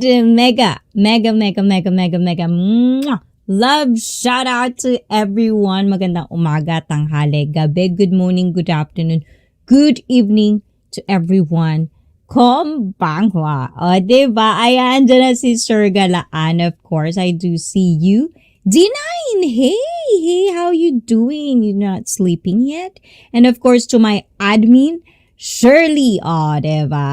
mega mwah, love shout out to everyone. Magandang umaga, tanghali, gabi, good morning, good afternoon, good evening to everyone. Konbanwa. O, diba? Ayan, dyan na si Sir Galaan. Of course, I do see you. D9, hey, how you doing? You're not sleeping yet? And of course, to my admin, Shirley, diba?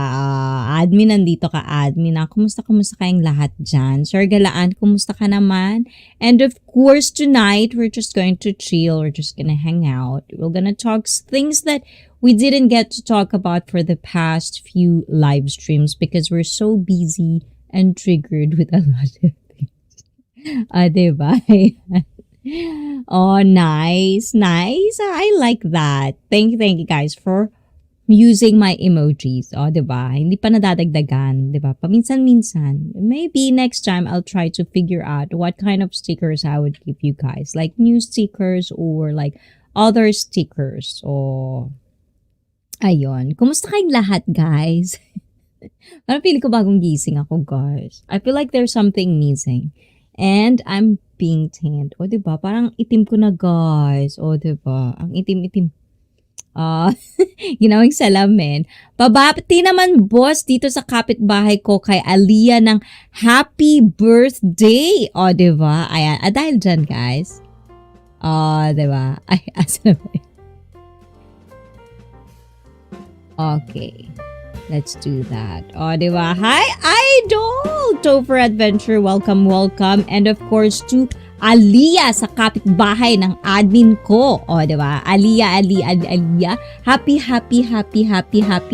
Admin, nandito ka, admin. Kumusta kayong lahat dyan? Sir Galaan, kumusta ka naman? And of course, tonight, we're just going to chill. We're just gonna hang out. We're gonna talk things that we didn't get to talk about for the past few live streams because we're so busy and triggered with a lot of things. Diba? Oh, nice. I like that. Thank you guys for using my emojis. Diba? Hindi pa nadadagdagan. Diba? Paminsan-minsan. Maybe next time I'll try to figure out what kind of stickers I would give you guys. Like new stickers or like other stickers. Ayun. Kumusta kayong lahat, guys? Parang feeling ko bagong gising ako, guys. I feel like there's something missing. And I'm being tanned. Diba? Parang itim ko na, guys. Diba? Ang itim-itim. Ginawang salamin. Pabati naman, boss, dito sa kapitbahay ko kay Aliyah ng happy birthday. Diba? Ayan. Dahil dyan, guys. Diba? Ay, asabi. Okay. Let's do that. Diba? Hi, Idol! Topher Adventure, welcome. And of course, to Aliyah sa kapitbahay ng admin ko. Diba? Aliyah. Happy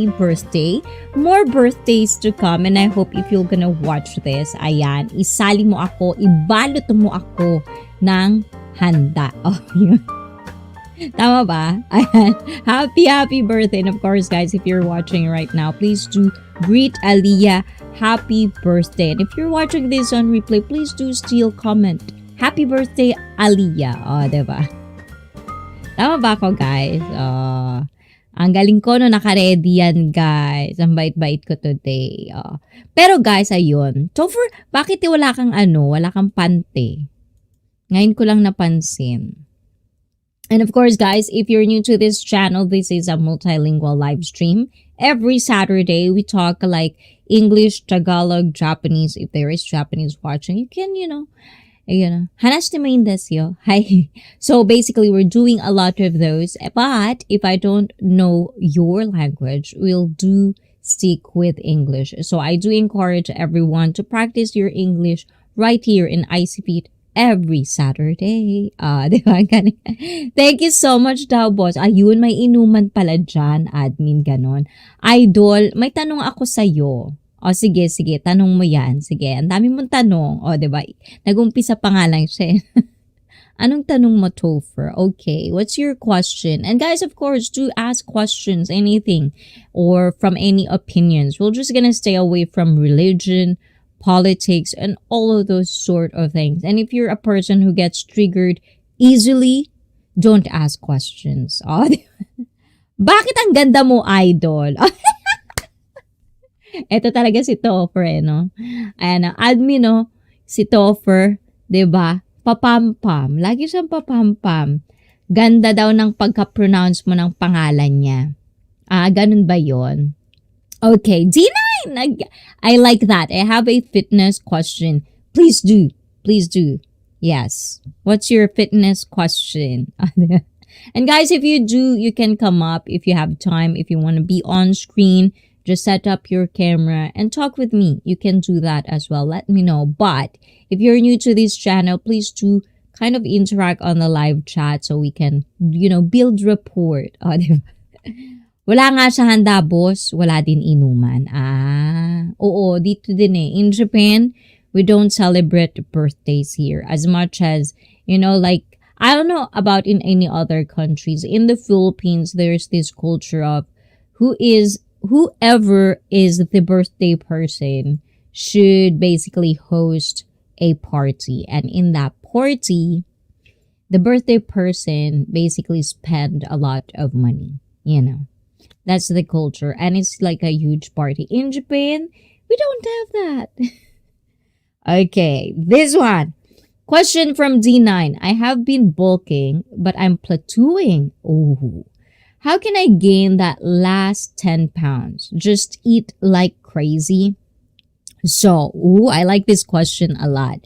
birthday. More birthdays to come and I hope if you're gonna watch this, ayan, isali mo ako, ibalot mo ako ng handa. Yun. Tama ba? Ayan. Happy birthday. And of course, guys, if you're watching right now, please do greet Aliyah. Happy birthday. And if you're watching this on replay, please do still comment. Happy birthday, Aliyah. Diba? Tama ba ako, guys? Ang galing ko no, naka-ready yan, guys. Ang bait-bait ko today. Pero guys, ayun. Topher, bakit wala kang pante? Ngayon ko lang napansin. And of course, guys, if you're new to this channel, this is a multilingual live stream. Every Saturday, we talk like English, Tagalog, Japanese. If there is Japanese watching, you can, hanaste desu yo. Hi. So basically, we're doing a lot of those. But if I don't know your language, we'll do stick with English. So I do encourage everyone to practice your English right here in ICEE every Saturday. Diba? Thank you so much daw, boss. Ayun, may inuman pala dyan, admin, ganon. Idol, may tanong ako sa'yo. Sige, tanong mo yan. Sige, ang dami mong tanong. Diba? Nag-umpisa pa nga lang siya. Anong tanong mo, Topher? Okay, what's your question? And guys, of course, do ask questions, anything, or from any opinions. We're just gonna stay away from religion, politics, and all of those sort of things. And if you're a person who gets triggered easily, don't ask questions. Bakit ang ganda mo, Idol? Ito talaga si Topher, no? Ayan, admin, no? Si Topher, diba? Papampam. Lagi siyang papampam. Ganda daw ng pagka-pronounce mo ng pangalan niya. Ganun ba yon? Okay, D9! I like that. I have a fitness question. Please do. Yes. What's your fitness question? And guys, if you do, you can come up if you have time. If you want to be on screen, just set up your camera and talk with me. You can do that as well. Let me know. But if you're new to this channel, please do kind of interact on the live chat so we can, build rapport. Wala nga siya handa, boss. Wala din inuman. Oo, dito din eh. In Japan, we don't celebrate birthdays here as much as, like, I don't know about in any other countries. In the Philippines, there's this culture of whoever is the birthday person should basically host a party. And in that party, the birthday person basically spend a lot of money, That's the culture. And it's like a huge party. In Japan, we don't have that. Okay, this one. Question from D9. I have been bulking, but I'm plateauing. Oh, how can I gain that last 10 pounds? Just eat like crazy? So, I like this question a lot.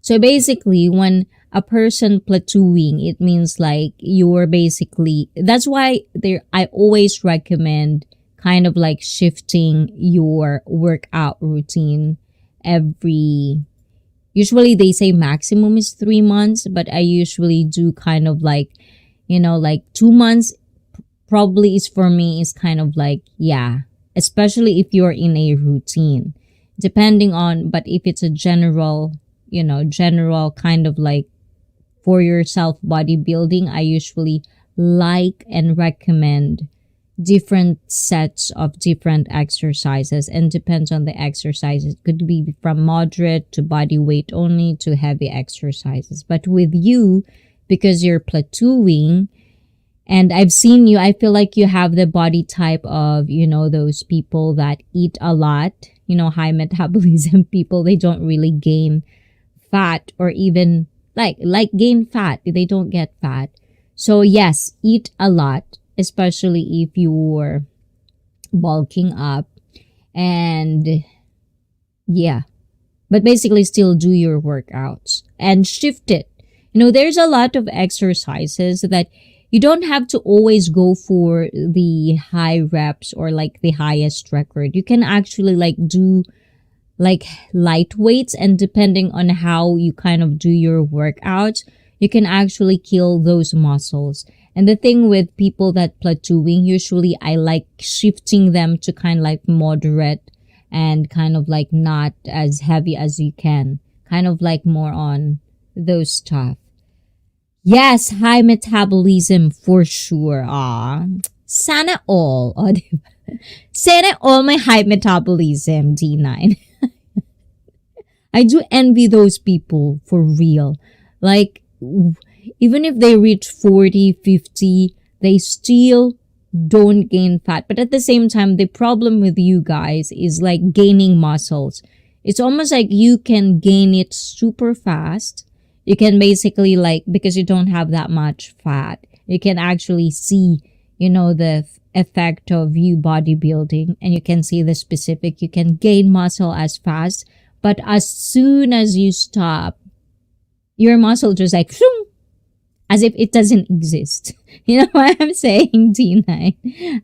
So basically, when a person plateauing, it means like you're basically, that's why I always recommend kind of like shifting your workout routine every, usually they say maximum is 3 months, but I usually do kind of like, like 2 months probably is for me is kind of like, yeah, especially if you're in a routine, depending on, but if it's a general kind of like for yourself bodybuilding, I usually like and recommend different sets of different exercises, and depends on the exercises. It could be from moderate to body weight only to heavy exercises. But with you, because you're plateauing, and I've seen you, I feel like you have the body type of, those people that eat a lot, high metabolism people. They don't really gain fat, or even like gain fat. They don't get fat. So yes, eat a lot, especially if you're bulking up, and yeah, but basically still do your workouts and shift it. There's a lot of exercises that you don't have to always go for the high reps or like the highest record. You can actually like do like light weights, and depending on how you kind of do your workouts, you can actually kill those muscles. And the thing with people that plateauing, usually I like shifting them to kind of like moderate and kind of like not as heavy as you can. Kind of like more on those stuff. Yes, high metabolism for sure. Sana all. Diba? Sana all my high metabolism, D9. I do envy those people for real. Like, even if they reach 40, 50, they still don't gain fat. But at the same time, the problem with you guys is like gaining muscles. It's almost like you can gain it super fast. You can basically like, because you don't have that much fat, you can actually see, the effect of you bodybuilding, and you can see the specific, you can gain muscle as fast. But as soon as you stop, your muscle just like, as if it doesn't exist. You know what I'm saying, D9?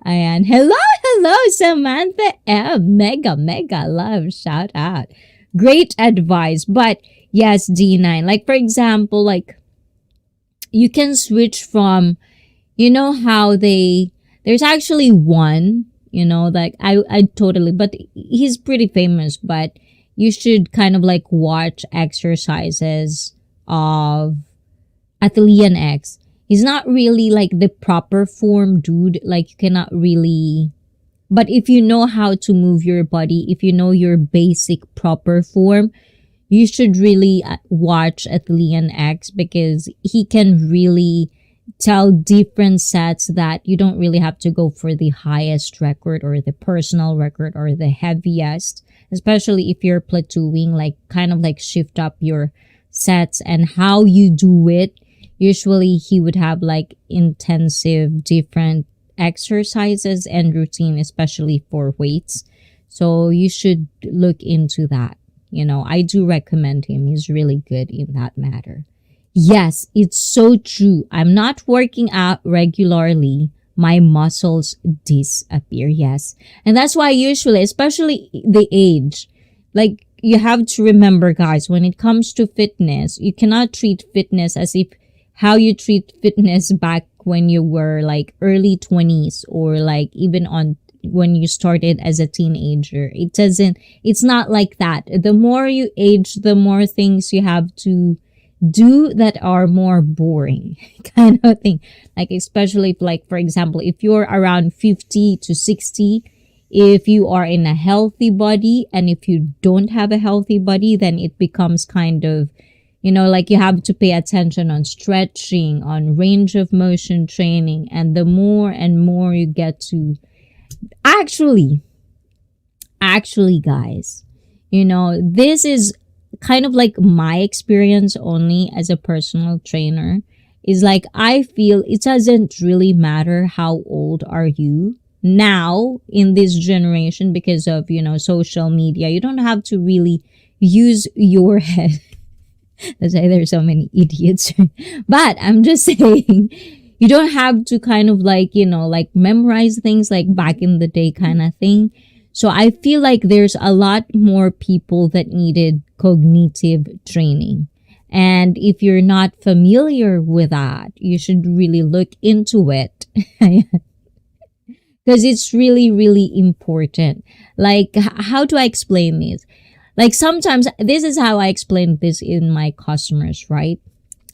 Ayan. Hello, Samantha M. Mega love. Shout out. Great advice. But yes, D9. Like, for example, like, you can switch from, how there's actually one, like, I totally, but he's pretty famous, but you should kind of like watch exercises of Athelian X. He's not really like the proper form dude. Like, you cannot really, but if you know how to move your body, if you know your basic proper form, you should really watch Athelian X, because he can really tell different sets that you don't really have to go for the highest record or the personal record or the heaviest, especially if you're plateauing, like kind of like shift up your sets and how you do it. Usually he would have like intensive different exercises and routine, especially for weights. So you should look into that. I do recommend him. He's really good in that matter. Yes, it's so true. I'm not working out regularly. My muscles disappear. Yes. And that's why usually, especially the age, like you have to remember, guys, when it comes to fitness, you cannot treat fitness as if how you treat fitness back when you were like early 20s, or like even on when you started as a teenager. It's not like that. The more you age, the more things you have to do that are more boring kind of thing. Like, especially if, like, for example, if you're around 50 to 60, if you are in a healthy body, and if you don't have a healthy body, then it becomes kind of, like you have to pay attention on stretching, on range of motion training. And the more and more you get to actually guys, this is kind of like my experience only as a personal trainer is like I feel it doesn't really matter how old are you now in this generation because of, social media. You don't have to really use your head. That's why there's so many idiots. But I'm just saying, you don't have to kind of like, like memorize things like back in the day kind of thing. So I feel like there's a lot more people that needed cognitive training. And if you're not familiar with that, you should really look into it. Because it's really, really important. Like, how do I explain this? Like sometimes this is how I explain this in my customers, right?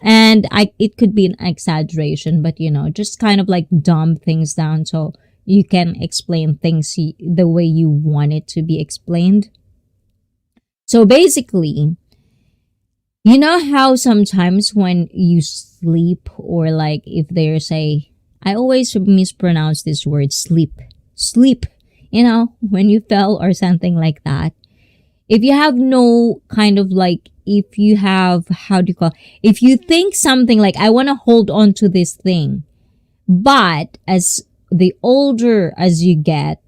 And it could be an exaggeration, but just kind of like dumb things down so you can explain things the way you want it to be explained. So basically, you know how sometimes when you sleep or like if there's I always mispronounce this word sleep, when you fell or something like that. If you have no kind of like, if you have, if you think something like, I want to hold on to this thing, but as the older as you get,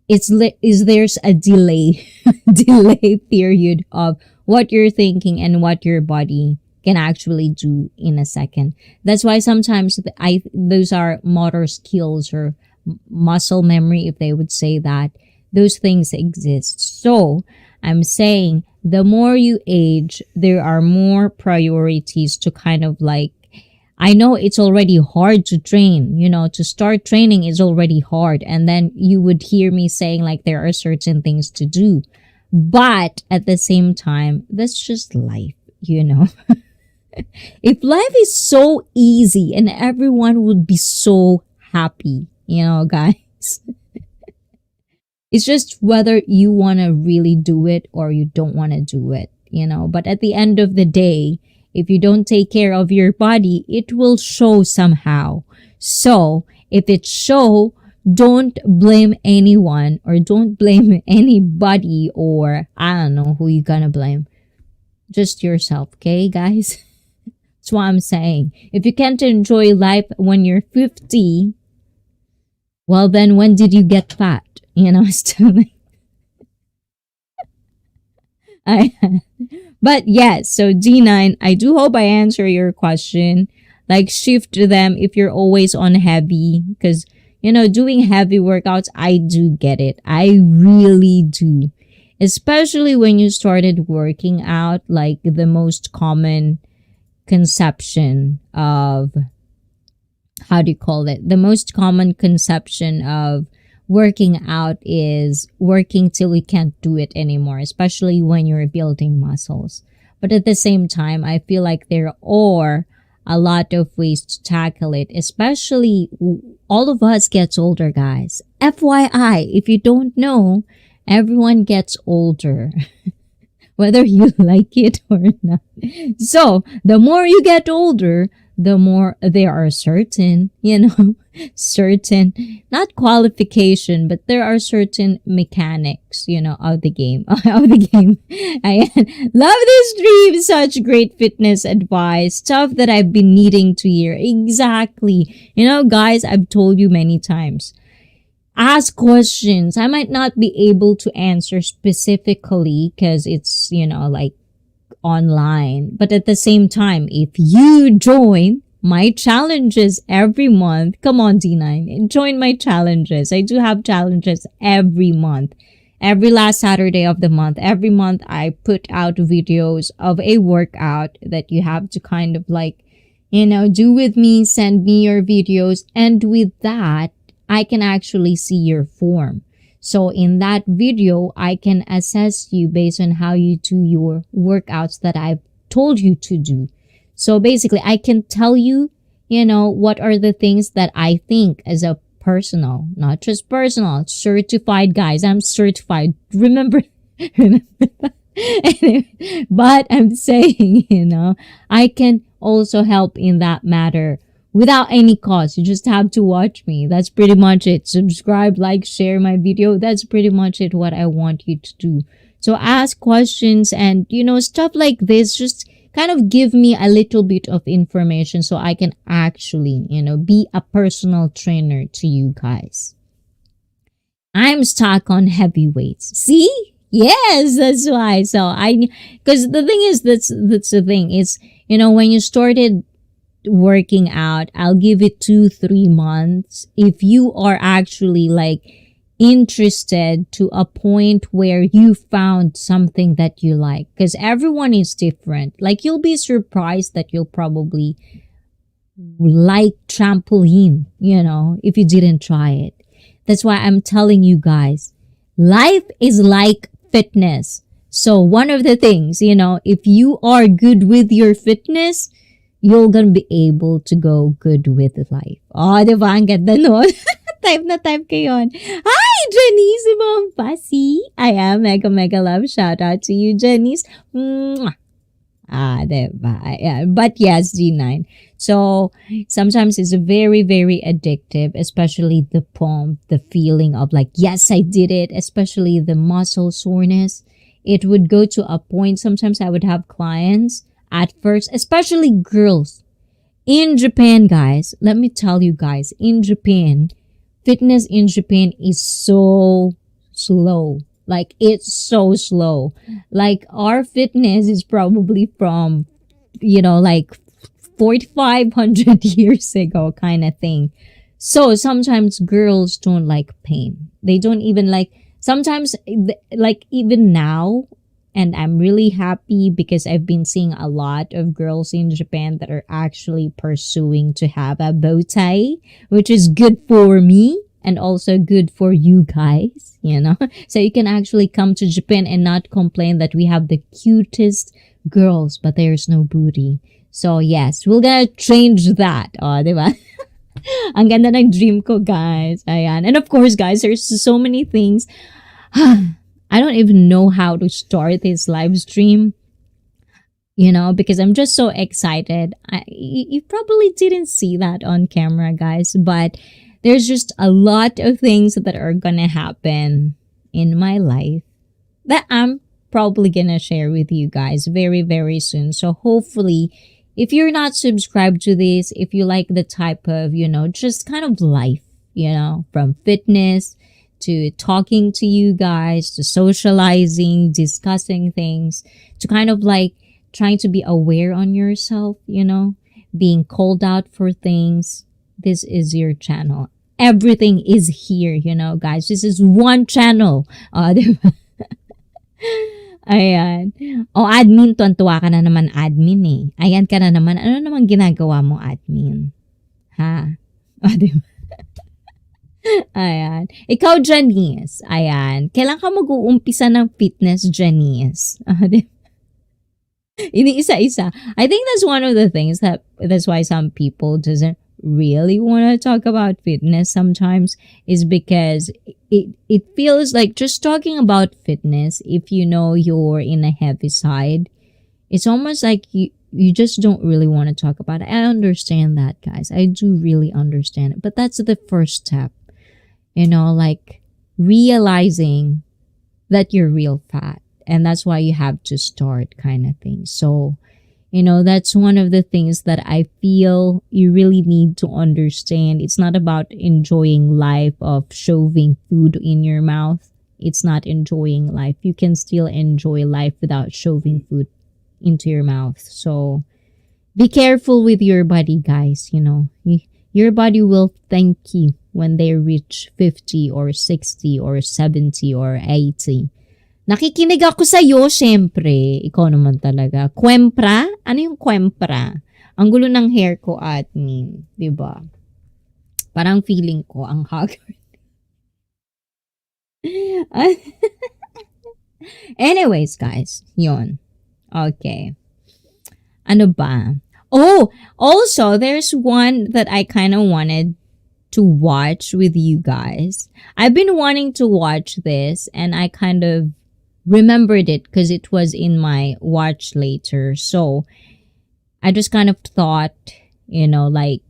there's a delay, delay period of what you're thinking and what your body can actually do in a second. That's why sometimes those are motor skills or muscle memory, if they would say that. Those things exist. So I'm saying the more you age, there are more priorities to kind of like, I know it's already hard to train, to start training is already hard. And then you would hear me saying like there are certain things to do. But at the same time, that's just life, If life is so easy and everyone would be so happy, guys. It's just whether you want to really do it or you don't want to do it, But at the end of the day, if you don't take care of your body, it will show somehow. So if it show, don't blame anyone or don't blame anybody or I don't know who you're gonna blame. Just yourself, okay, guys? That's what I'm saying. If you can't enjoy life when you're 50, well then when did you get fat? Still but yes, so D9, I do hope I answer your question. Like shift them if you're always on heavy because, doing heavy workouts, I do get it. I really do. Especially when you started working out, like the most common conception of, the most common conception of working out is working till you can't do it anymore, especially when you're building muscles. But at the same time, I feel like there are a lot of ways to tackle it, especially all of us gets older, guys. FYI, if you don't know, everyone gets older, whether you like it or not. So the more you get older, the more there are certain, not qualification, but there are certain mechanics, of the game, I love this stream. Such great fitness advice, stuff that I've been needing to hear. Exactly. Guys, I've told you many times, ask questions. I might not be able to answer specifically because it's, like online. But at the same time, if you join my challenges every month, come on D9, join my challenges. I do have challenges every month. Every last Saturday of the month, every month I put out videos of a workout that you have to kind of like, do with me, send me your videos. And with that, I can actually see your form. So in that video, I can assess you based on how you do your workouts that I've told you to do. So basically, I can tell you, what are the things that I think as a personal, not just personal, certified, guys. I'm certified. Remember that. Anyway, but I'm saying, I can also help in that matter. Without any cost. You just have to watch me. That's pretty much it. Subscribe, like, share my video. That's pretty much it, what I want you to do. So ask questions and, stuff like this. Just kind of give me a little bit of information so I can actually, be a personal trainer to you guys. I'm stuck on heavy weights. See? Yes, that's why. So because the thing is, that's the thing. It's, when you started working out, I'll give it 2-3 months. If you are actually like interested to a point where you found something that you like, because everyone is different. Like, you'll be surprised that you'll probably like trampoline, if you didn't try it. That's why I'm telling you guys, life is like fitness. So one of the things, if you are good with your fitness, you're gonna be able to go good with life. Oh, diba? Ang ganda nun. Type na type kayo yun. Hi, Janice Bompasi. I am mega, mega love. Shout out to you, Janice. Mwah. Diba? Yeah. But yes, G9. So sometimes it's very, very addictive, especially the pump, the feeling of like, yes, I did it, especially the muscle soreness. It would go to a point, sometimes I would have clients at first, especially girls. In Japan, guys, let me tell you guys, in Japan, fitness in Japan is so slow. Like, it's so slow. Like, our fitness is probably from, like 4,500 years ago kind of thing. So sometimes girls don't like pain. They don't even like, sometimes, like, even now, and I'm really happy because I've been seeing a lot of girls in Japan that are actually pursuing to have a bow tie, which is good for me and also good for you guys, So you can actually come to Japan and not complain that we have the cutest girls, but there's no booty. So yes, we're gonna change that. Oh, diba? Ang ganda ng dream ko, guys. Ayan. And of course, guys, there's so many things. I don't even know how to start this live stream, because I'm just so excited. You probably didn't see that on camera, guys, but there's just a lot of things that are gonna happen in my life that I'm probably gonna share with you guys very, very soon. So hopefully, if you're not subscribed to this, if you like the type of, just kind of life, from fitness to talking to you guys, to socializing, discussing things, to kind of like trying to be aware on yourself, being called out for things, this is your channel. Everything is here, guys. This is one channel. Diba? Ayan. O, admin, tuwan-tuwa ka na naman, admin eh. Ayan ka na naman. Ano naman ginagawa mo, admin? Ha? O, diba? Ayan. Ikaw, Janice. Ayan. Kailan ka mag-uumpisa ng fitness, Janice? Ini-isa-isa. I think that's one of the things that's why some people doesn't really want to talk about fitness sometimes, is because it feels like just talking about fitness, if you're in a heavy side, it's almost like you just don't really want to talk about it. I understand that, guys. I do really understand it. But that's the first step, like realizing that you're real fat. And that's why you have to start, kind of thing. So, that's one of the things that I feel you really need to understand. It's not about enjoying life of shoving food in your mouth. It's not enjoying life. You can still enjoy life without shoving food into your mouth. So be careful with your body, guys. Your body will thank you when they reach 50 or 60 or 70 or 80. Nakikinig ako sa'yo, syempre. Ikaw naman talaga. Kwempra? Ano yung kwempra? Ang gulo ng hair ko, admin. Diba? Parang feeling ko, ang haggard. Anyways, guys. Yun. Okay. Ano ba? Oh, also, there's one that I kind of wanted to watch with you guys. I've been wanting to watch this, and I kind of remembered it because it was in my watch later. So I just kind of thought, like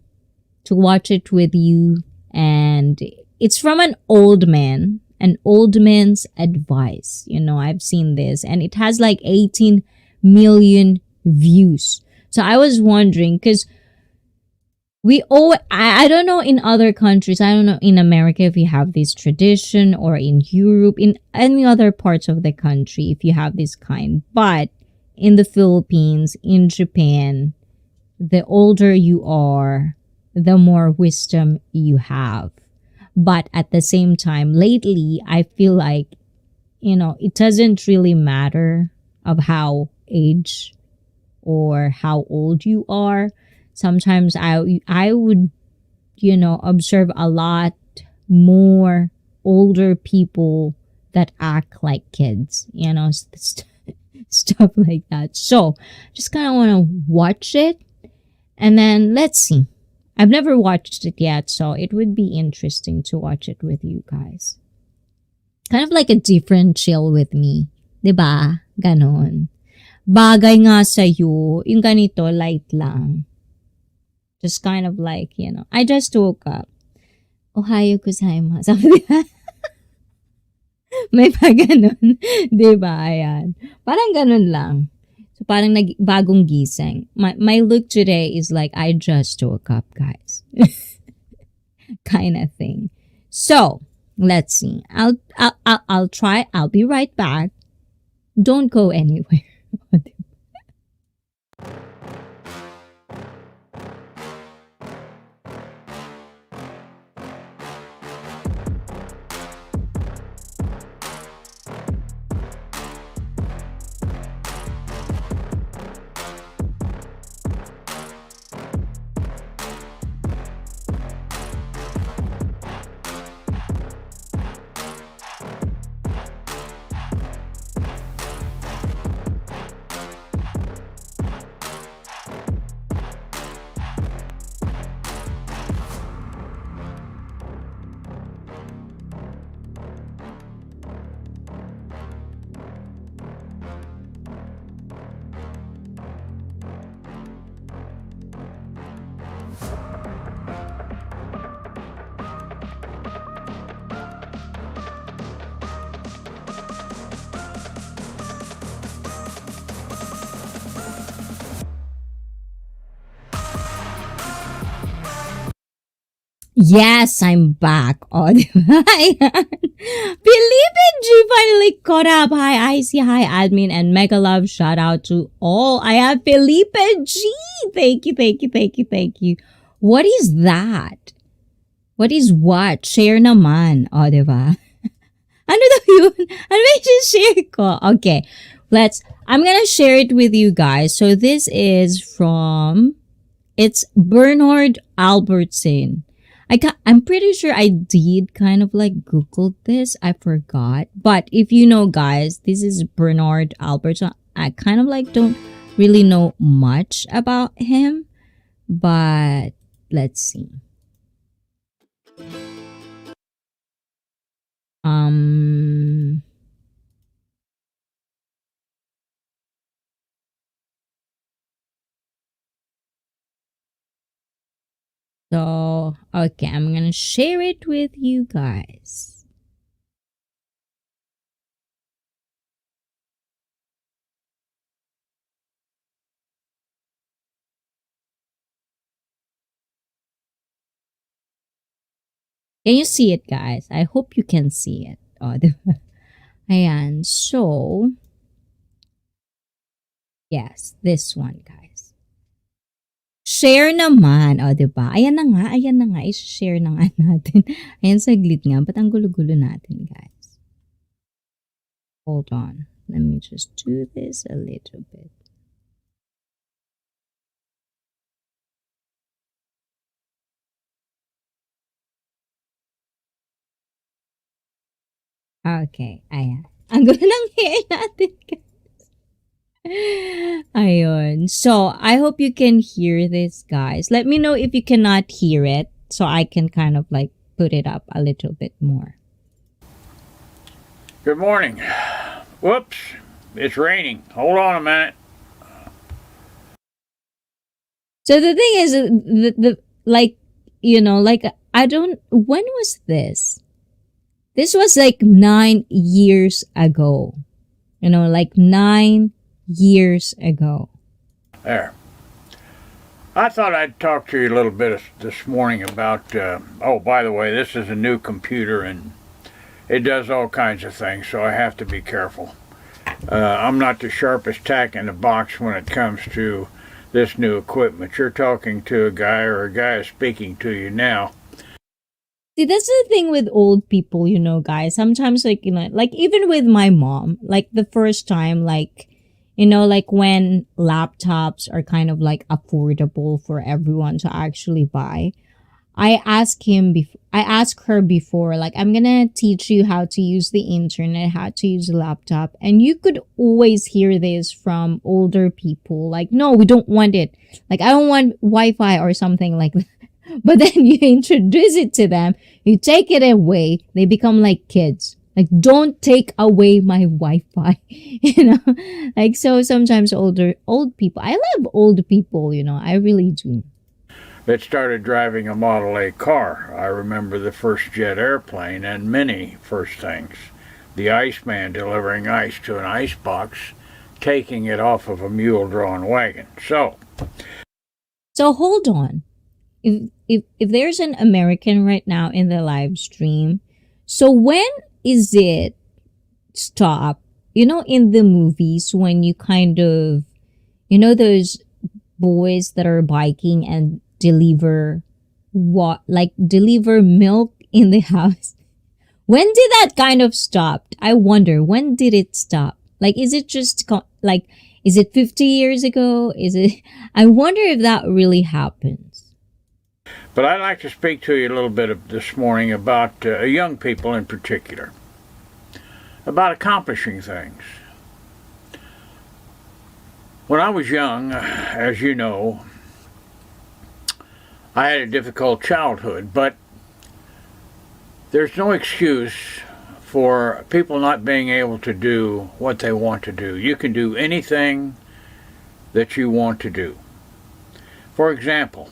to watch it with you. And it's from an old man. An old man's advice. I've seen this and it has like 18 million views. So I was wondering, because I don't know in other countries, I don't know in America if you have this tradition, or in Europe, in any other parts of the country if you have this kind. But in the Philippines, in Japan, the older you are, the more wisdom you have. But at the same time, lately, I feel like, it doesn't really matter of how age or how old you are. Sometimes I would, observe a lot more older people that act like kids, stuff like that. So just kind of want to watch it, and then let's see. I've never watched it yet, so it would be interesting to watch it with you guys. Kind of like a different chill with me. 'Di ba? Ganon. Bagay nga sa'yo, yung ganito, light lang. Just kind of like, I just woke up. Ohayo gozaimasu. Sabi niya. May pa ganon. 'Di ba? Ayan. Parang ganon lang. So parang bagong gising. My look today is like I just woke up, guys. Kind of thing. So, let's see. I'll try. I'll be right back. Don't go anywhere. Yes, I'm back. Oh, di ba? Ayan. Philippine G finally caught up. Hi, ICEE. Hi, admin. And mega love. Shout out to all. I have Felipe G. Thank you, thank you, thank you, thank you. What is that? What is what? Share naman. Oh, di ba? Ano daw yun? Ano ba yung share ko? Okay. I'm gonna share it with you guys. So this is it's Bernard Albertson. I'm pretty sure I did kind of like Google this. I forgot. But if you know, guys, this is Bernard Albertson. I kind of like don't really know much about him. But let's see. So, okay, I'm gonna share it with you guys. Can you see it, guys? I hope you can see it. Oh, ayan. So, yes, this one, guys. Share naman. O, diba? Ayan na nga. I-share na nga natin. Ayan, saglit nga. Ba't ang gulo-gulo natin, guys? Hold on. Let me just do this a little bit. Okay. Ayan. Ang gulo ng hair natin, guys. Ayun. So, I hope you can hear this, guys. Let me know if you cannot hear it so I can kind of like put it up a little bit more. Good morning. Whoops. It's raining. Hold on a minute. So the thing is, the like, I don't, when was this? This was like 9 years ago. Like 9 years ago. There. I thought I'd talk to you a little bit this morning about. Oh, by the way, this is a new computer and it does all kinds of things, so I have to be careful. I'm not the sharpest tack in the box when it comes to this new equipment. You're talking to a guy, or a guy is speaking to you now. See, that's the thing with old people, guys. Sometimes, like, like even with my mom, like the first time, like, like when laptops are kind of like affordable for everyone to actually buy, I asked her before, like, I'm gonna teach you how to use the internet, how to use a laptop. And you could always hear this from older people, like, no, we don't want it. Like, I don't want Wi-Fi or something like that. But then you introduce it to them, you take it away, they become like kids. Like, don't take away my Wi-Fi, Like, so sometimes old people, I love old people, I really do. That started driving a Model A car. I remember the first jet airplane and many first things. The Iceman delivering ice to an ice box, taking it off of a mule-drawn wagon. So hold on. If there's an American right now in the live stream, so when is it stop? In the movies when you kind of, those boys that are biking and deliver milk in the house. When did that kind of stop? I wonder, when did it stop? Like, is it just like, is it 50 years ago? I wonder if that really happens. But I'd like to speak to you a little bit this morning about young people in particular, about accomplishing things. When I was young, as you know, I had a difficult childhood, but there's no excuse for people not being able to do what they want to do. You can do anything that you want to do. For example,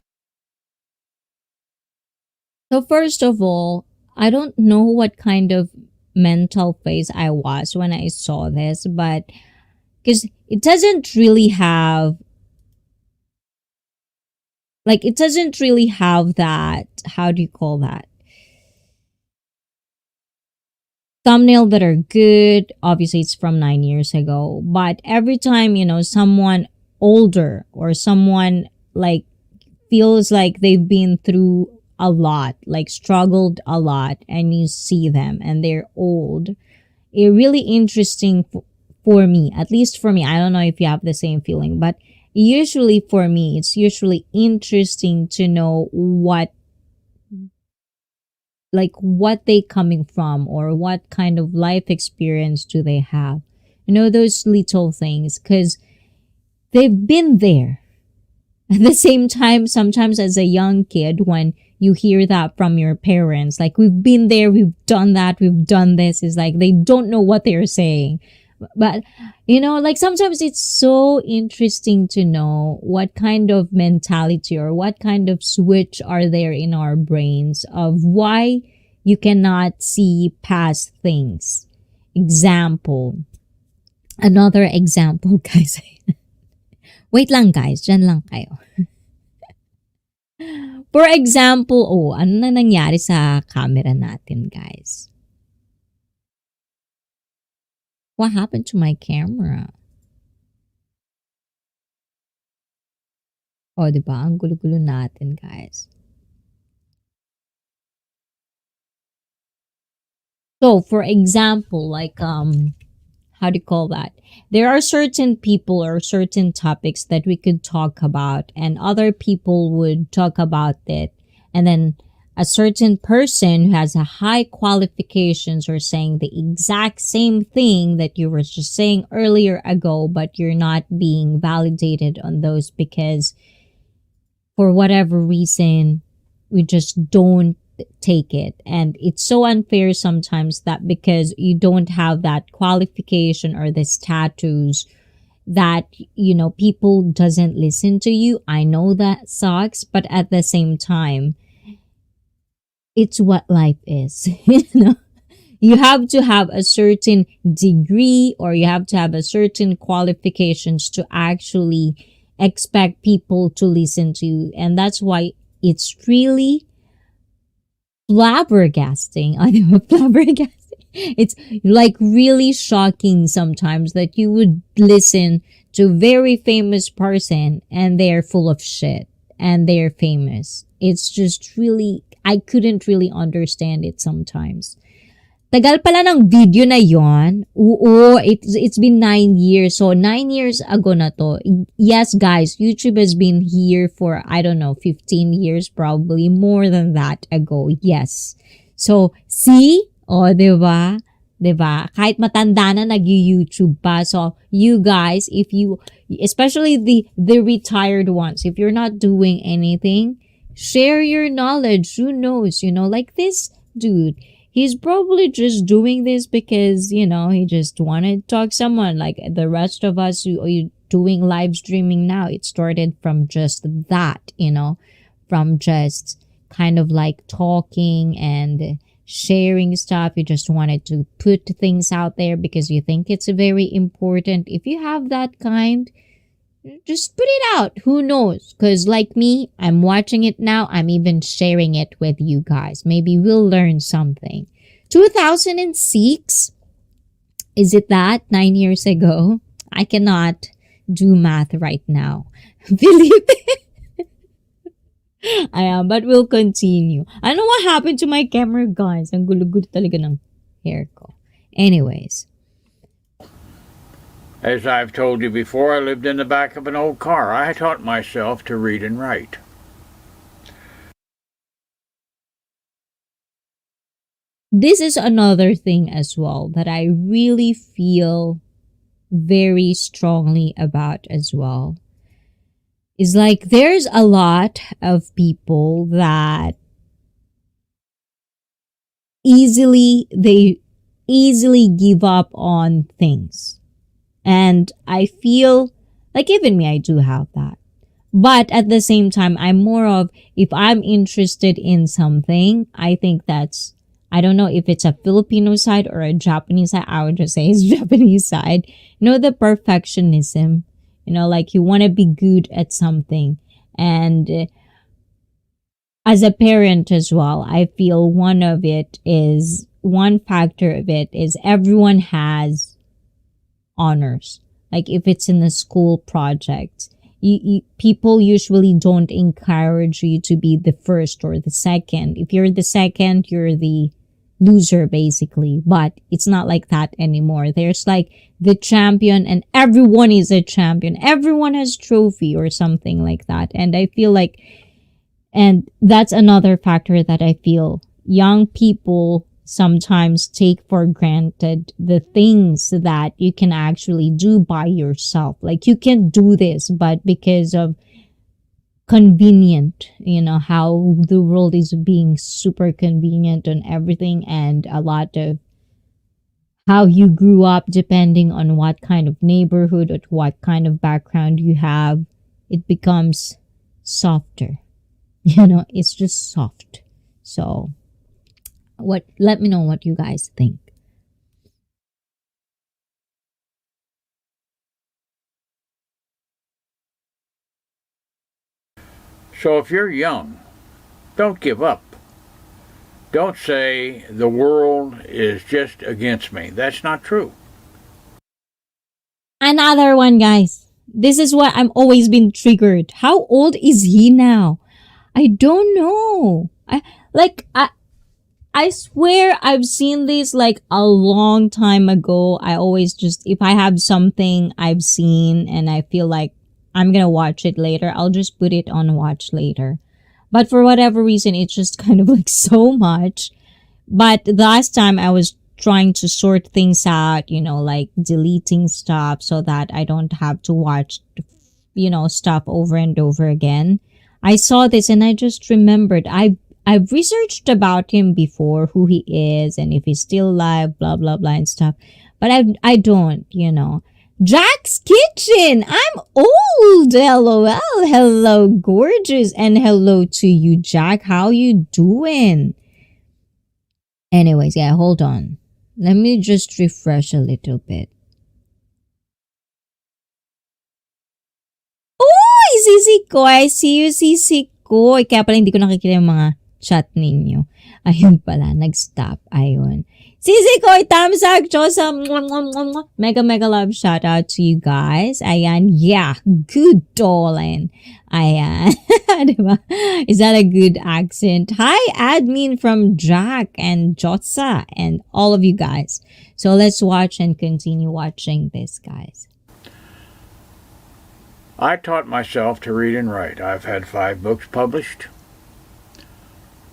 so first of all, I don't know what kind of mental phase I was when I saw this, but because it doesn't really have that, how do you call that? Thumbnail that are good. Obviously, it's from 9 years ago. But every time, someone older or someone like feels like they've been through a lot, like struggled a lot, and you see them and they're old, it really interesting for me, at least for me. I don't know if you have the same feeling, but usually for me, it's usually interesting to know what they coming from or what kind of life experience do they have. Those little things, because they've been there. At the same time, sometimes as a young kid, when you hear that from your parents, like, we've been there, we've done that, we've done this, it's like they don't know what they're saying. But, like, sometimes it's so interesting to know what kind of mentality or what kind of switch are there in our brains of why you cannot see past things. Another example, guys. Wait lang, guys. Dyan lang kayo. For example, ano na nangyari sa camera natin, guys? What happened to my camera? Diba? Ang gulo-gulo natin, guys. So, for example, like, how do you call that? There are certain people or certain topics that we could talk about, and other people would talk about it. And then a certain person who has a high qualifications or saying the exact same thing that you were just saying earlier ago, but you're not being validated on those because for whatever reason, we just don't take it. And it's so unfair sometimes that because you don't have that qualification or the status that, people doesn't listen to you. I know that sucks, but at the same time, it's what life is. You have to have a certain degree or you have to have a certain qualifications to actually expect people to listen to you. And that's why it's really flabbergasting. I know, flabbergasting. It's like really shocking sometimes that you would listen to a very famous person and they're full of shit and they're famous. It's just really, I couldn't really understand it sometimes. Tagal pala ng video na yon. Oo, it's been 9 years. So, 9 years ago na to. Yes, guys, YouTube has been here for, I don't know, 15 years probably. More than that ago. Yes. So, see? O, diba? Diba? Kahit matanda na nag-YouTube pa. So, you guys, if you, especially the retired ones, if you're not doing anything, share your knowledge. Who knows? Like this dude. He's probably just doing this because, he just wanted to talk to someone. Like the rest of us who are doing live streaming now, it started from just that, from just kind of like talking and sharing stuff. You just wanted to put things out there because you think it's very important. If you have that kind, just put it out. Who knows? Because like me, I'm watching it now. I'm even sharing it with you guys. Maybe we'll learn something. 2006? Is it that? 9 years ago? I cannot do math right now. Believe it. Ayan, but we'll continue. I don't know what happened to my camera, guys. Ang gulo-gulo talaga ng hair ko. Anyways. As I've told you before, I lived in the back of an old car. I taught myself to read and write. This is another thing as well that I really feel very strongly about as well. Is like there's a lot of people that they easily give up on things. And I feel like even me, I do have that. But at the same time, I'm more of, if I'm interested in something, I think that's, I don't know if it's a Filipino side or a Japanese side. I would just say it's Japanese side. The perfectionism, like you want to be good at something. And as a parent as well, I feel one factor of it is everyone has honors. Like if it's in the school project, people usually don't encourage you to be the first or the second. If you're the second, you're the loser basically. But it's not like that anymore. There's like the champion and everyone is a champion. Everyone has trophy or something like that. And I feel like, and that's another factor that I feel young people sometimes take for granted, the things that you can actually do by yourself. Like you can do this, but because of convenient, how the world is being super convenient on everything, and a lot of how you grew up depending on what kind of neighborhood or what kind of background you have, it becomes softer. It's just soft. So let me know what you guys think. So if you're young, don't give up. Don't say the world is just against me. That's not true. Another one, guys. This is why I'm always been triggered. How old is he now? I don't know. I swear I've seen this like a long time ago. I always just, if I have something I've seen and I feel like I'm gonna watch it later, I'll just put it on watch later. But for whatever reason, it's just kind of like so much. But the last time I was trying to sort things out, like deleting stuff so that I don't have to watch, stuff over and over again. I saw this and I just remembered I've researched about him before, who he is and if he's still alive, blah, blah, blah and stuff. But I don't, Jack's Kitchen. I'm old. LOL. Hello, gorgeous. And hello to you, Jack. How you doing? Anyways, yeah, hold on. Let me just refresh a little bit. Uy! Sisi Koy! I see you, Sisi Koy! Kaya pala hindi ko nakikita yung mga chat ninyo. Ayun pala, nag-stop. Ayun. Sisi Koy! Thumbs up! Chosa! Mega, mega love shout out to you guys. Ayan. Yeah. Good darling. Ayan. Diba? Is that a good accent? Hi, admin from Jack and Jotsa and all of you guys. So let's watch and continue watching this, guys. I taught myself to read and write. I've had 5 books published.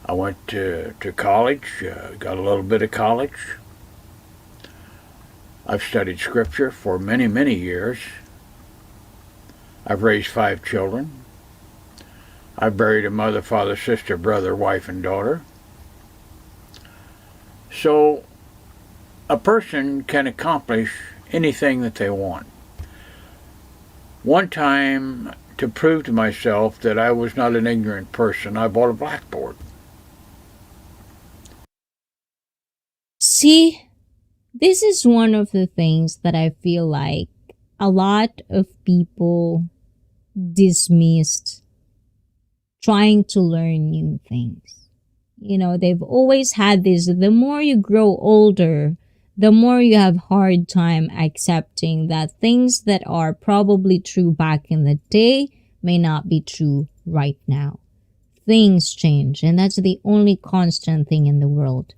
I went to college, got a little bit of college. I've studied scripture for many, many years. I've raised 5 children. I've buried a mother, father, sister, brother, wife, and daughter. So a person can accomplish anything that they want. One time, to prove to myself that I was not an ignorant person, I bought a blackboard. See, this is one of the things that I feel like a lot of people dismissed trying to learn new things. You know, they've always had this, the more you grow older, the more you have hard time accepting that things that are probably true back in the day may not be true right now. Things change, and that's the only constant thing in the world.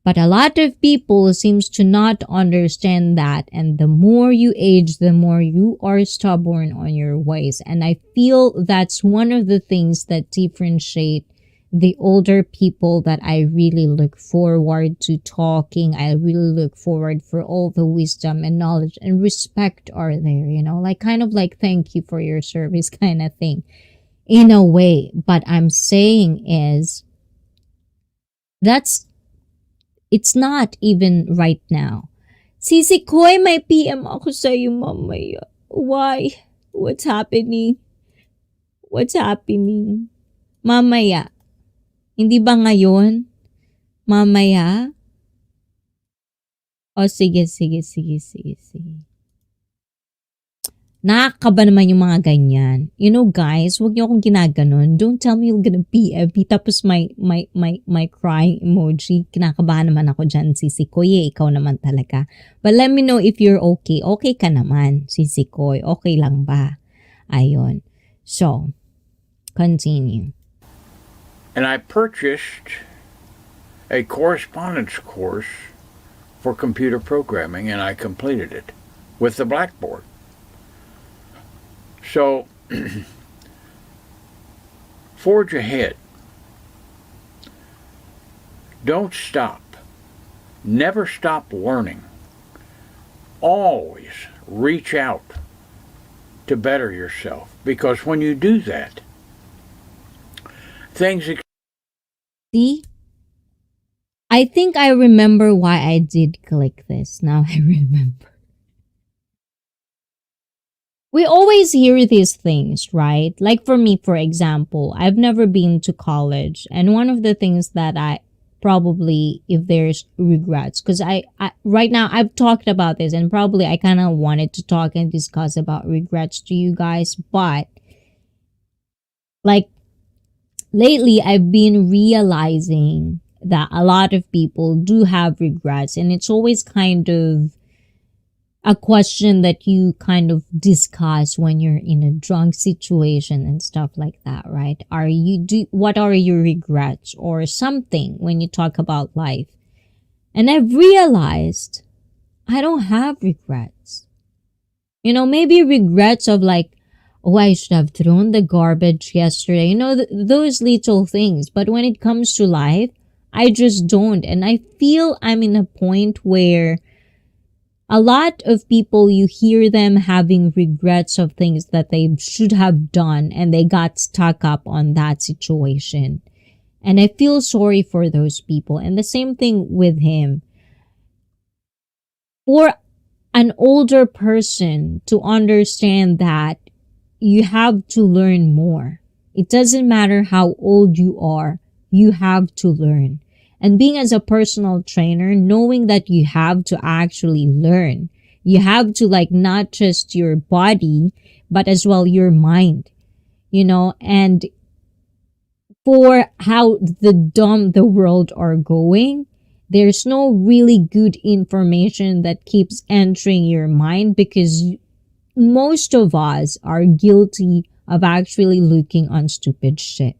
But a lot of people seems to not understand that, and the more you age, the more you are stubborn on your ways. And I feel that's one of the things that differentiate the older people that I really look forward to talking. I really look forward for all the wisdom and knowledge and respect are there, you know, like kind of like thank you for your service kind of thing in a way. But I'm saying is it's not even right now. Sisi Koy, may PM ako sa'yo mamaya. Why? What's happening? What's happening? Mamaya. Hindi ba ngayon? Mamaya? O sige. Nakakaba naman yung mga ganyan. You know guys, huwag niyo akong ginaganon. Don't tell me you're gonna PM me. Tapos my crying emoji. Kinakabahan naman ako dyan, Sisi Koy. Ikaw naman talaga. But let me know if you're okay. Okay ka naman, Sisi Koy. Okay lang ba? Ayun. So, continue. And I purchased a correspondence course for computer programming, and I completed it with the blackboard. So, forge ahead. Don't stop. Never stop learning. Always reach out to better yourself, because when you do that, things... See? I think I remember why I did click this. Now I remember. We always hear these things, right? Like for me, for example, I've never been to college. And one of the things that I probably, if there's regrets, because I right now I've talked about this and probably I kind of wanted to talk and discuss about regrets to you guys. But like lately, I've been realizing that a lot of people do have regrets, and it's always kind of a question that you kind of discuss when you're in a drunk situation and stuff like that, right? What are your regrets or something when you talk about life? And I've realized I don't have regrets. You know, maybe regrets of like, oh, I should have thrown the garbage yesterday. You know, those little things. But when it comes to life, I just don't. And I feel I'm in a point where a lot of people, you hear them having regrets of things that they should have done and they got stuck up on that situation. And I feel sorry for those people. And the same thing with him. For an older person to understand that you have to learn more. It doesn't matter how old you are, you have to learn. And being as a personal trainer, knowing that you have to actually learn, you have to like not just your body, but as well your mind, and for how the dumb the world are going, there's no really good information that keeps entering your mind because most of us are guilty of actually looking on stupid shit,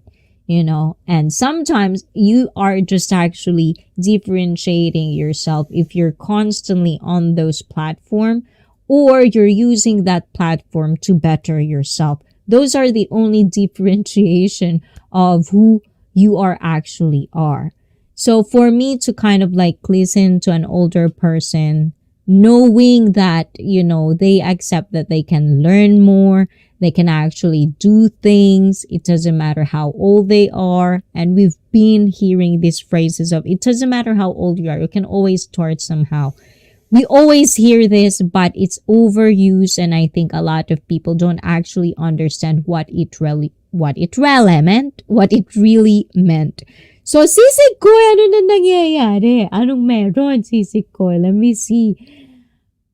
and sometimes you are just actually differentiating yourself if you're constantly on those platforms or you're using that platform to better yourself. Those are the only differentiation of who you are. So for me to kind of like listen to an older person, knowing that, they accept that they can learn more, they can actually do things. It doesn't matter how old they are. And we've been hearing these phrases of, it doesn't matter how old you are, you can always start somehow. We always hear this, but it's overused, and I think a lot of people don't actually understand what it really meant. So, Sisig Koy, ano na nangyayari? Anong meron, Sisig Koy? Let me see.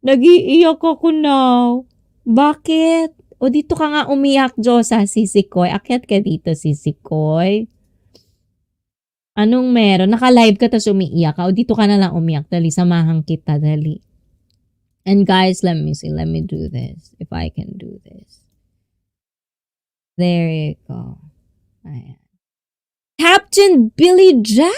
Nag-iiyak ako now. Bakit? O dito ka nga umiyak, Diyosa, Sisig Koy. Akyat ka dito, Sisig Koy. Anong meron? Naka-live ka tapos umiiyak ka. O dito ka na lang umiyak. Dali, samahan kita. Dali. And guys, let me see. Let me do this. If I can do this. There you go. Ayan. Captain Billy Jack!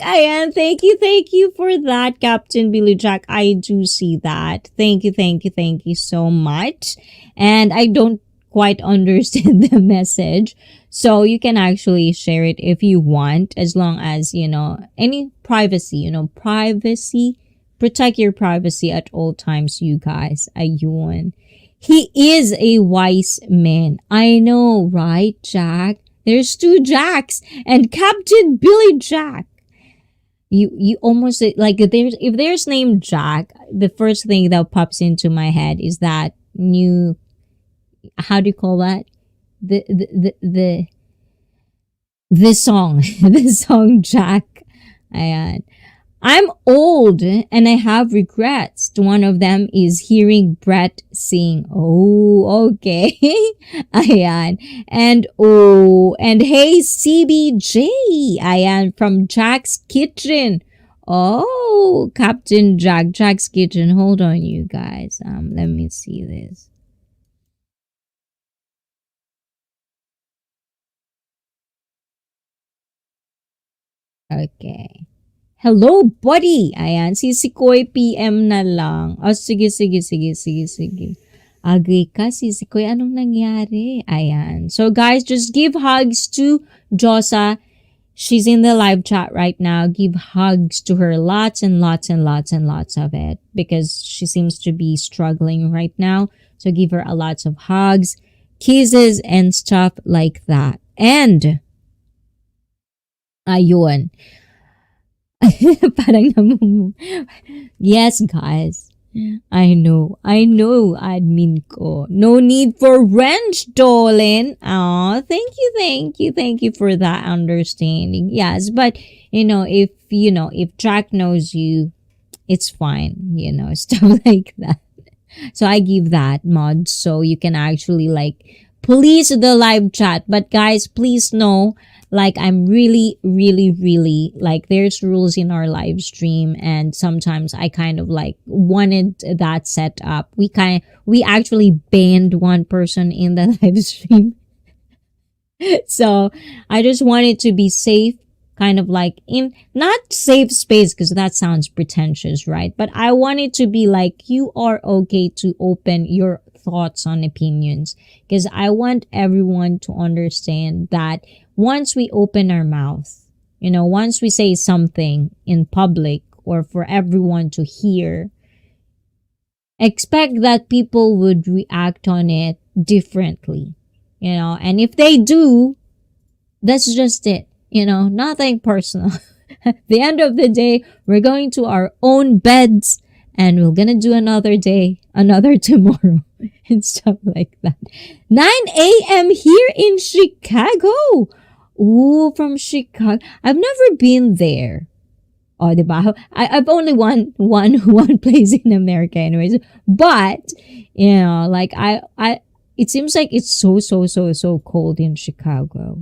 Ayan. Thank you for that, Captain Billy Jack. I do see that. Thank you so much. And I don't quite understand the message. So you can actually share it if you want, as long as, any privacy, protect your privacy at all times, you guys. Ayun. He is a wise man. I know, right, Jack? There's two Jacks and Captain Billy Jack. You almost like if there's named Jack, the first thing that pops into my head is that new, how do you call that? The song, the song Jack. Ayan. I'm old and I have regrets. One of them is hearing Brett sing. Oh, okay. Ayan. And hey, CBJ. Ayan, from Jack's Kitchen. Oh, Captain Jack's Kitchen. Hold on, you guys. Let me see this. Okay. Hello, buddy! Ayan, si Koy PM na lang. Oh, sige. Agree ka, si Koy, anong nangyari? Ayan. So, guys, just give hugs to Josa. She's in the live chat right now. Give hugs to her, lots and lots of it, because she seems to be struggling right now. So, give her a lots of hugs, kisses, and stuff like that. And, ayun. Parang yes, guys. I know, admin ko. No need for wrench, darling. Oh, thank you for that understanding. Yes, but if Jack knows you, it's fine. Stuff like that. So I give that mod so you can actually police the live chat. But guys, please know, I'm really, there's rules in our live stream, and sometimes I kind of wanted that set up. We actually banned one person in the live stream. So I just wanted to be safe, kind of in not safe space, because that sounds pretentious, right? But I wanted to be you are okay to open your thoughts on opinions, because I want everyone to understand that once we open our mouth, once we say something in public or for everyone to hear, expect that people would react on it differently, and if they do, that's just it, nothing personal. At the end of the day, we're going to our own beds and we're gonna do another day, another tomorrow, and stuff like that. 9 a.m. here in Chicago. Ooh, from Chicago. I've never been there. Oh, diba? I've only one place in America anyways. But, like it seems like it's so cold in Chicago.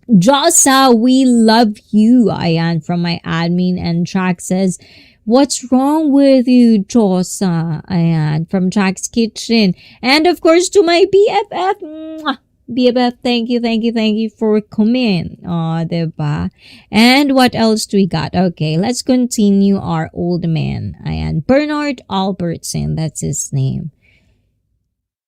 Josa, we love you. Ayan, from my admin. And Track says, what's wrong with you, Josa? Ayan, from Track's Kitchen. And of course, to my BFF. Mwah! BFF, thank you for coming. Oh, diba? And what else do we got? Okay, let's continue our old man. Ayan, Bernard Albertson, that's his name.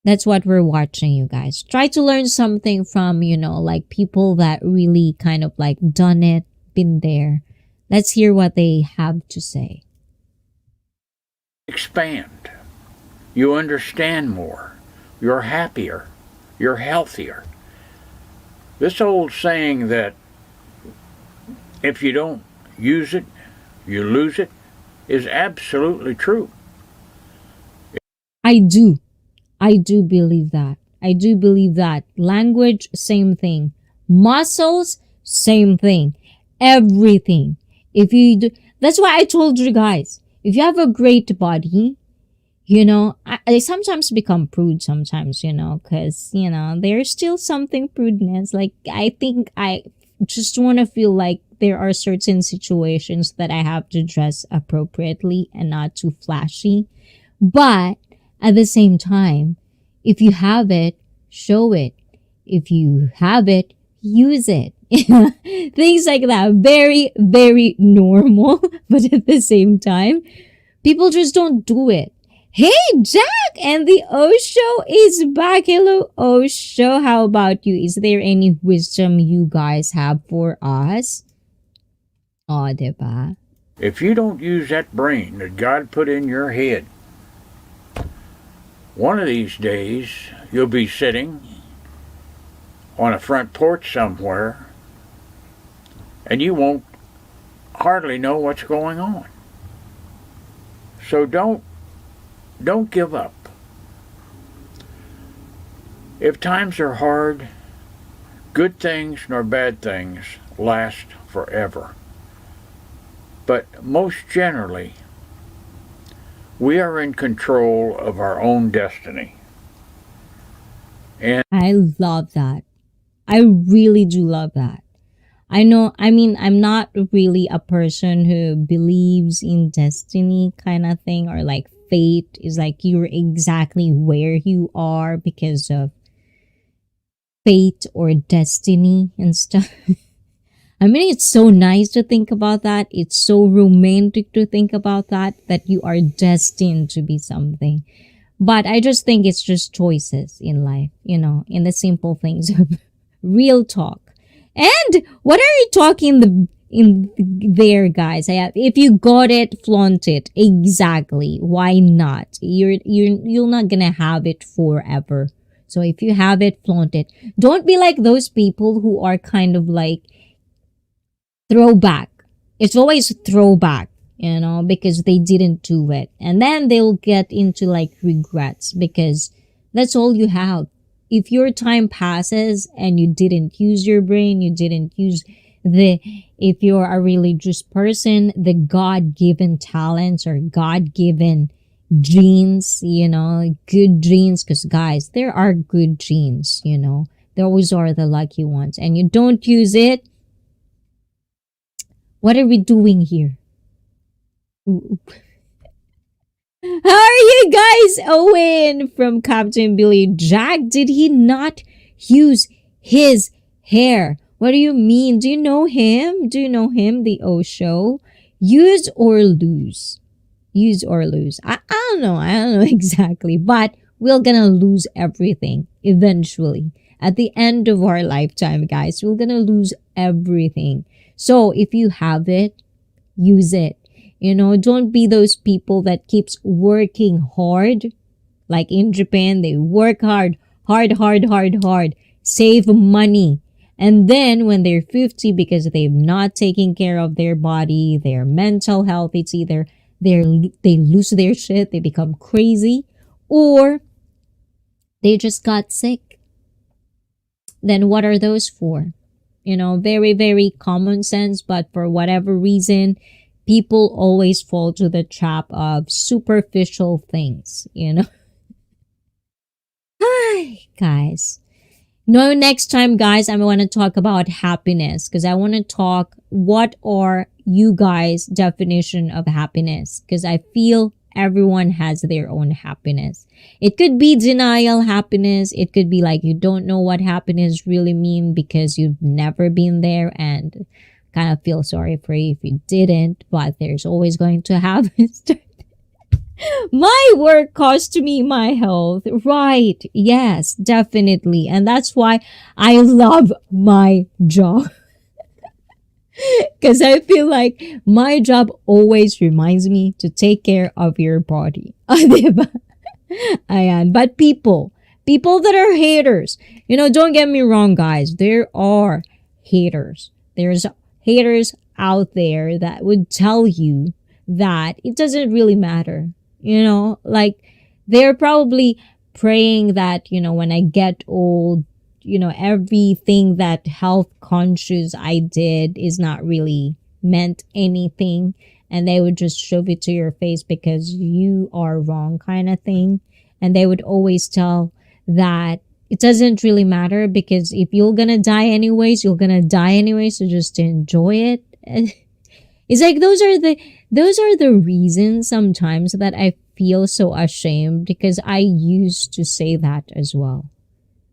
That's what we're watching, you guys. Try to learn something from, like people that really kind of like done it, been there. Let's hear what they have to say. Expand. You understand more. You're happier. You're healthier. This old saying that if you don't use it, you lose it is absolutely true. I do believe that. I do believe that. Language, same thing. Muscles, same thing. Everything. If you do, that's why I told you guys, if you have a great body, I sometimes become prude sometimes, because, there's still something prudeness. Like, I think I just want to feel like there are certain situations that I have to dress appropriately and not too flashy. But at the same time, if you have it, show it. If you have it, use it. Things like that. Very, very normal. But at the same time, people just don't do it. Hey, Jack! And the Osho is back. Hello, Osho. How about you? Is there any wisdom you guys have for us? Oh, diba? If you don't use that brain that God put in your head, one of these days you'll be sitting on a front porch somewhere and you won't hardly know what's going on. So don't give up. If times are hard, good things nor bad things last forever. But most generally, we are in control of our own destiny. And I love that. I really do love that. I'm not really a person who believes in destiny kind of thing, or like fate is like you're exactly where you are because of fate or destiny and stuff. It's so nice to think about that. It's so romantic to think about that you are destined to be something. But I just think it's just choices in life, in the simple things of real talk. And what are you talking in there, guys? If you got it, flaunt it. Exactly. Why not? You're not gonna have it forever. So if you have it, flaunt it. Don't be like those people who are kind of like throwback. It's always throwback, because they didn't do it. And then they'll get into like regrets because that's all you have. If your time passes and you didn't use your brain, you didn't use if you're a religious person, the God-given talents or God-given genes, good genes, because guys, there are good genes, those are the lucky ones, and you don't use it, what are we doing here? How are you guys? Owen from Captain Billy. Jack, did he not use his hair? What do you mean? Do you know him? The Osho? Use or lose? Use or lose? I don't know exactly, but we're gonna lose everything eventually. At the end of our lifetime, guys, we're gonna lose everything. So if you have it, use it. Don't be those people that keeps working hard. Like in Japan, they work hard, save money. And then when they're 50, because they've not taken care of their body, their mental health, it's either they lose their shit, they become crazy, or they just got sick. Then what are those for? Very, very common sense, but for whatever reason, people always fall to the trap of superficial things, you know. Hi, guys. No, next time, guys, I want to talk about happiness because I want to talk what are you guys' definition of happiness because I feel everyone has their own happiness. It could be denial happiness. It could be like you don't know what happiness really mean because you've never been there and kind of feel sorry for you if you didn't, but there's always going to happen. My work cost me my health. Right. Yes, definitely. And that's why I love my job. Because I feel like my job always reminds me to take care of your body. Diba? Ayan. But people that are haters, don't get me wrong, guys. There are haters. There's haters out there that would tell you that it doesn't really matter. Like they're probably praying that, when I get old, everything that health conscious I did is not really meant anything. And they would just shove it to your face because you are wrong kind of thing. And they would always tell that it doesn't really matter because if you're gonna die anyways, you're gonna die anyways. So just enjoy it. It's like those are the reasons sometimes that I feel so ashamed because I used to say that as well.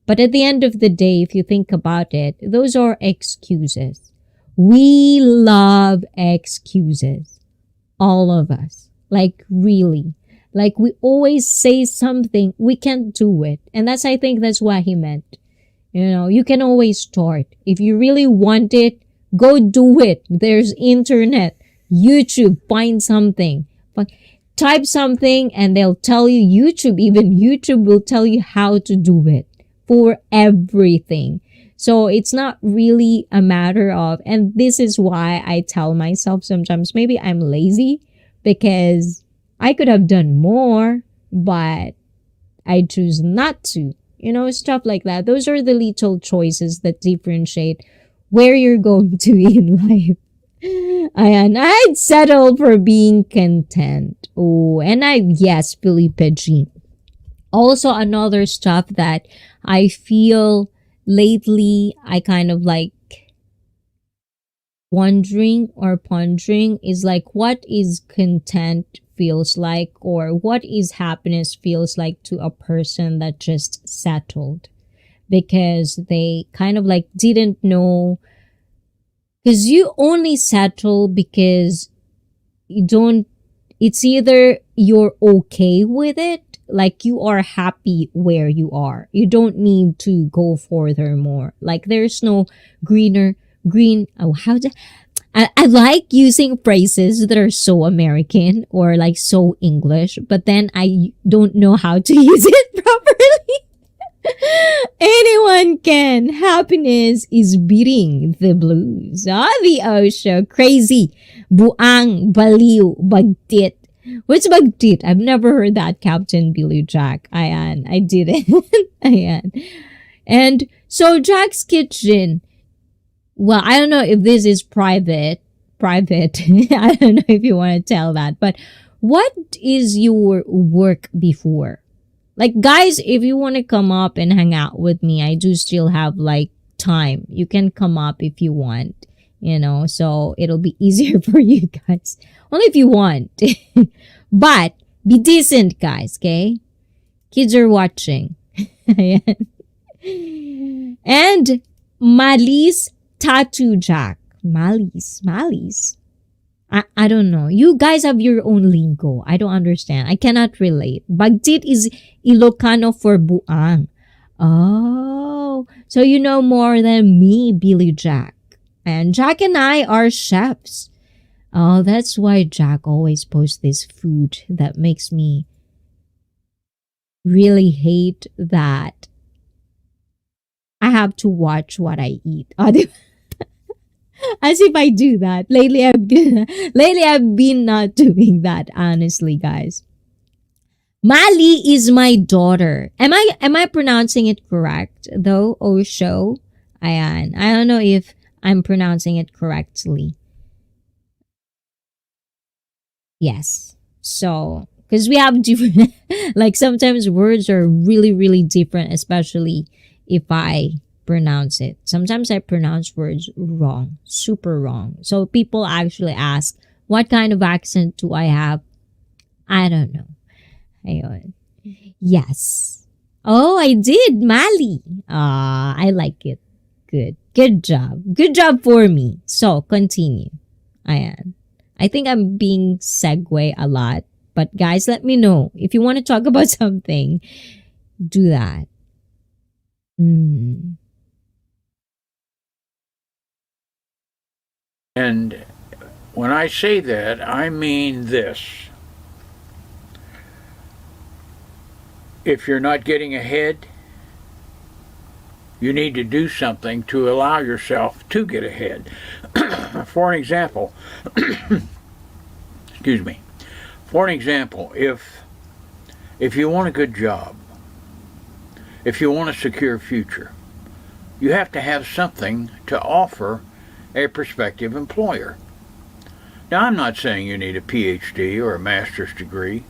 But at the end of the day, if you think about it, those are excuses. We love excuses. All of us. Like really. Like we always say something, we can't do it. And I think that's what he meant. You can always start. If you really want it, go do it. There's internet, YouTube, find something. Type something and they'll tell you, even YouTube will tell you how to do it for everything. So it's not really a matter of, and this is why I tell myself sometimes maybe I'm lazy because I could have done more, but I choose not to. Stuff like that. Those are the little choices that differentiate where you're going to in life. And I'd settle for being content. Oh, and yes, Felipe G. Also, another stuff that I feel lately, I kind of like wondering or pondering is like what is content feels like or what is happiness feels like to a person that just settled because they kind of like didn't know. Because you only settle because it's either you're okay with it, like you are happy where you are. You don't need to go further more. Like there's no I like using phrases that are so American or like so English, but then I don't know how to use it properly. Anyone can. Happiness is beating the blues. The Osho. Crazy. Buang, baliw, bagtit. What's bagtit? I've never heard that, Captain Billy Jack. Ayan. I didn't. Ayan. And so Jack's Kitchen. Well, I don't know if this is private. I don't know if you want to tell that. But what is your work before? Like, guys, if you want to come up and hang out with me, I do still have, like, time. You can come up if you want, so it'll be easier for you guys. Only if you want. But be decent, guys, okay? Kids are watching. And Malis Tattoo Jack. Malis. I don't know. You guys have your own lingo. I don't understand. I cannot relate. Bagtit is Ilocano for buang. Oh, so you know more than me, Billy Jack. And Jack and I are chefs. Oh, that's why Jack always posts this food that makes me really hate that I have to watch what I eat. As if I do that. Lately I've been not doing that, honestly, guys. Mali is my daughter. Am I pronouncing it correct though? Osho? Ayan. I don't know if I'm pronouncing it correctly. Yes. So, because we have different, like sometimes words are really, really different, especially if I pronounce it. Sometimes I pronounce words wrong, super wrong. So people actually ask, what kind of accent do I have? I don't know. Ayun. Yes. Oh, I did, Mali. Ah, I like it. Good. Good job. Good job for me. So, continue. Ayan. I think I'm being segue a lot. But guys, let me know. If you want to talk about something, do that. Mm. And when I say that, I mean this. If you're not getting ahead, you need to do something to allow yourself to get ahead. For an example, excuse me. For an example, if you want a good job, if you want a secure future, you have to have something to offer a prospective employer. Now, I'm not saying you need a PhD or a master's degree,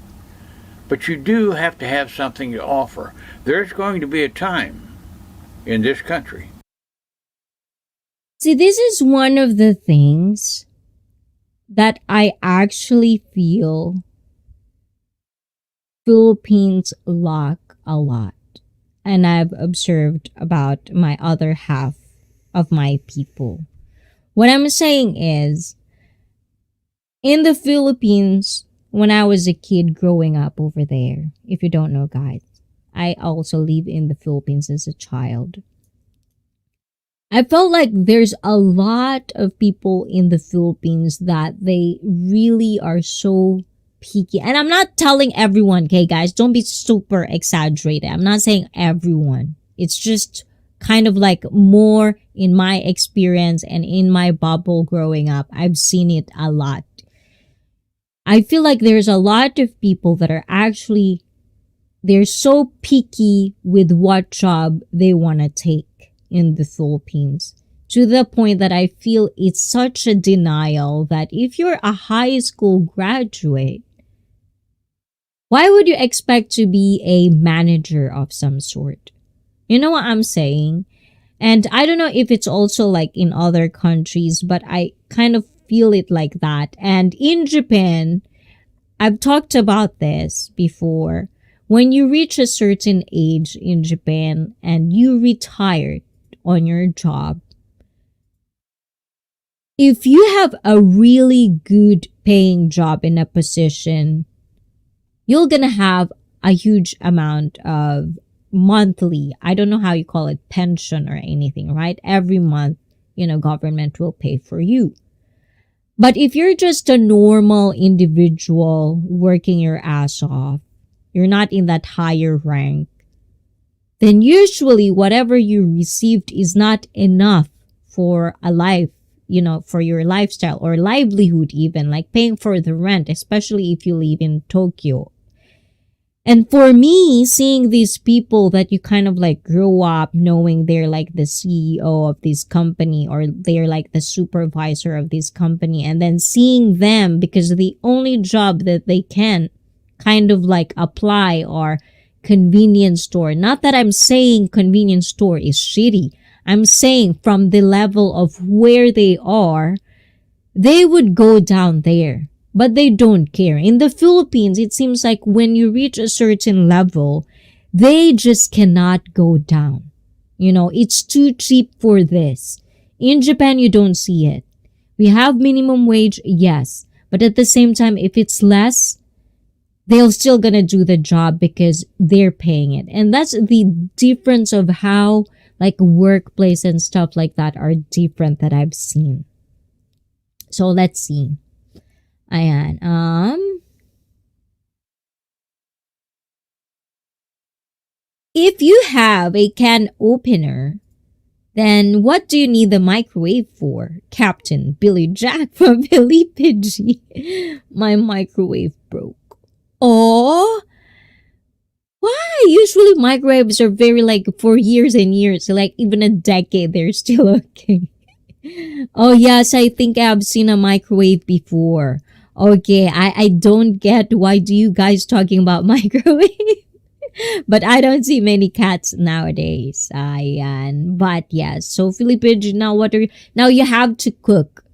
but you do have to have something to offer. There's going to be a time in this country. See, this is one of the things that I actually feel Philippines lack a lot. And I've observed about my other half of my people. What I'm saying is, in the Philippines, when I was a kid growing up over there, if you don't know, guys, I also live in the Philippines as a child. I felt like there's a lot of people in the Philippines that they really are so picky. And I'm not telling everyone, okay, guys, don't be super exaggerated. I'm not saying everyone. It's just kind of like more in my experience and in my bubble growing up. I've seen it a lot. I feel like there's a lot of people that are actually, they're so picky with what job they want to take in the Philippines, to the point that I feel it's such a denial that if you're a high school graduate, why would you expect to be a manager of some sort? You know what I'm saying? And I don't know if it's also like in other countries, but I kind of feel it like that. And in Japan, I've talked about this before. When you reach a certain age in Japan and you retire on your job, if you have a really good paying job in a position, you're gonna have a huge amount of monthly, I don't know how you call it, pension or anything, right? Every month, government will pay for you. But if you're just a normal individual working your ass off, you're not in that higher rank, then usually whatever you received is not enough for a life, for your lifestyle or livelihood, even like paying for the rent, especially if you live in Tokyo. And for me, seeing these people that you kind of like grow up knowing they're like the CEO of this company or they're like the supervisor of this company, and then seeing them, because the only job that they can kind of like apply are convenience store. Not that I'm saying convenience store is shitty. I'm saying from the level of where they are, they would go down there. But they don't care. In the Philippines, it seems like when you reach a certain level, they just cannot go down. It's too cheap for this. In Japan, you don't see it. We have minimum wage, yes. But at the same time, if it's less, they're still gonna do the job because they're paying it. And that's the difference of how like workplace and stuff like that are different that I've seen. So let's see. Ayan. If you have a can opener, then what do you need the microwave for? Captain Billy Jack from Felipe G. My microwave broke. Oh, why? Usually microwaves are very like for years and years, like even a decade, they're still okay. Oh yes, I think I've seen a microwave before. Okay, I don't get why do you guys talking about microwave? But I don't see many cats nowadays. Ayan. But yes, so Philippines, now now you have to cook,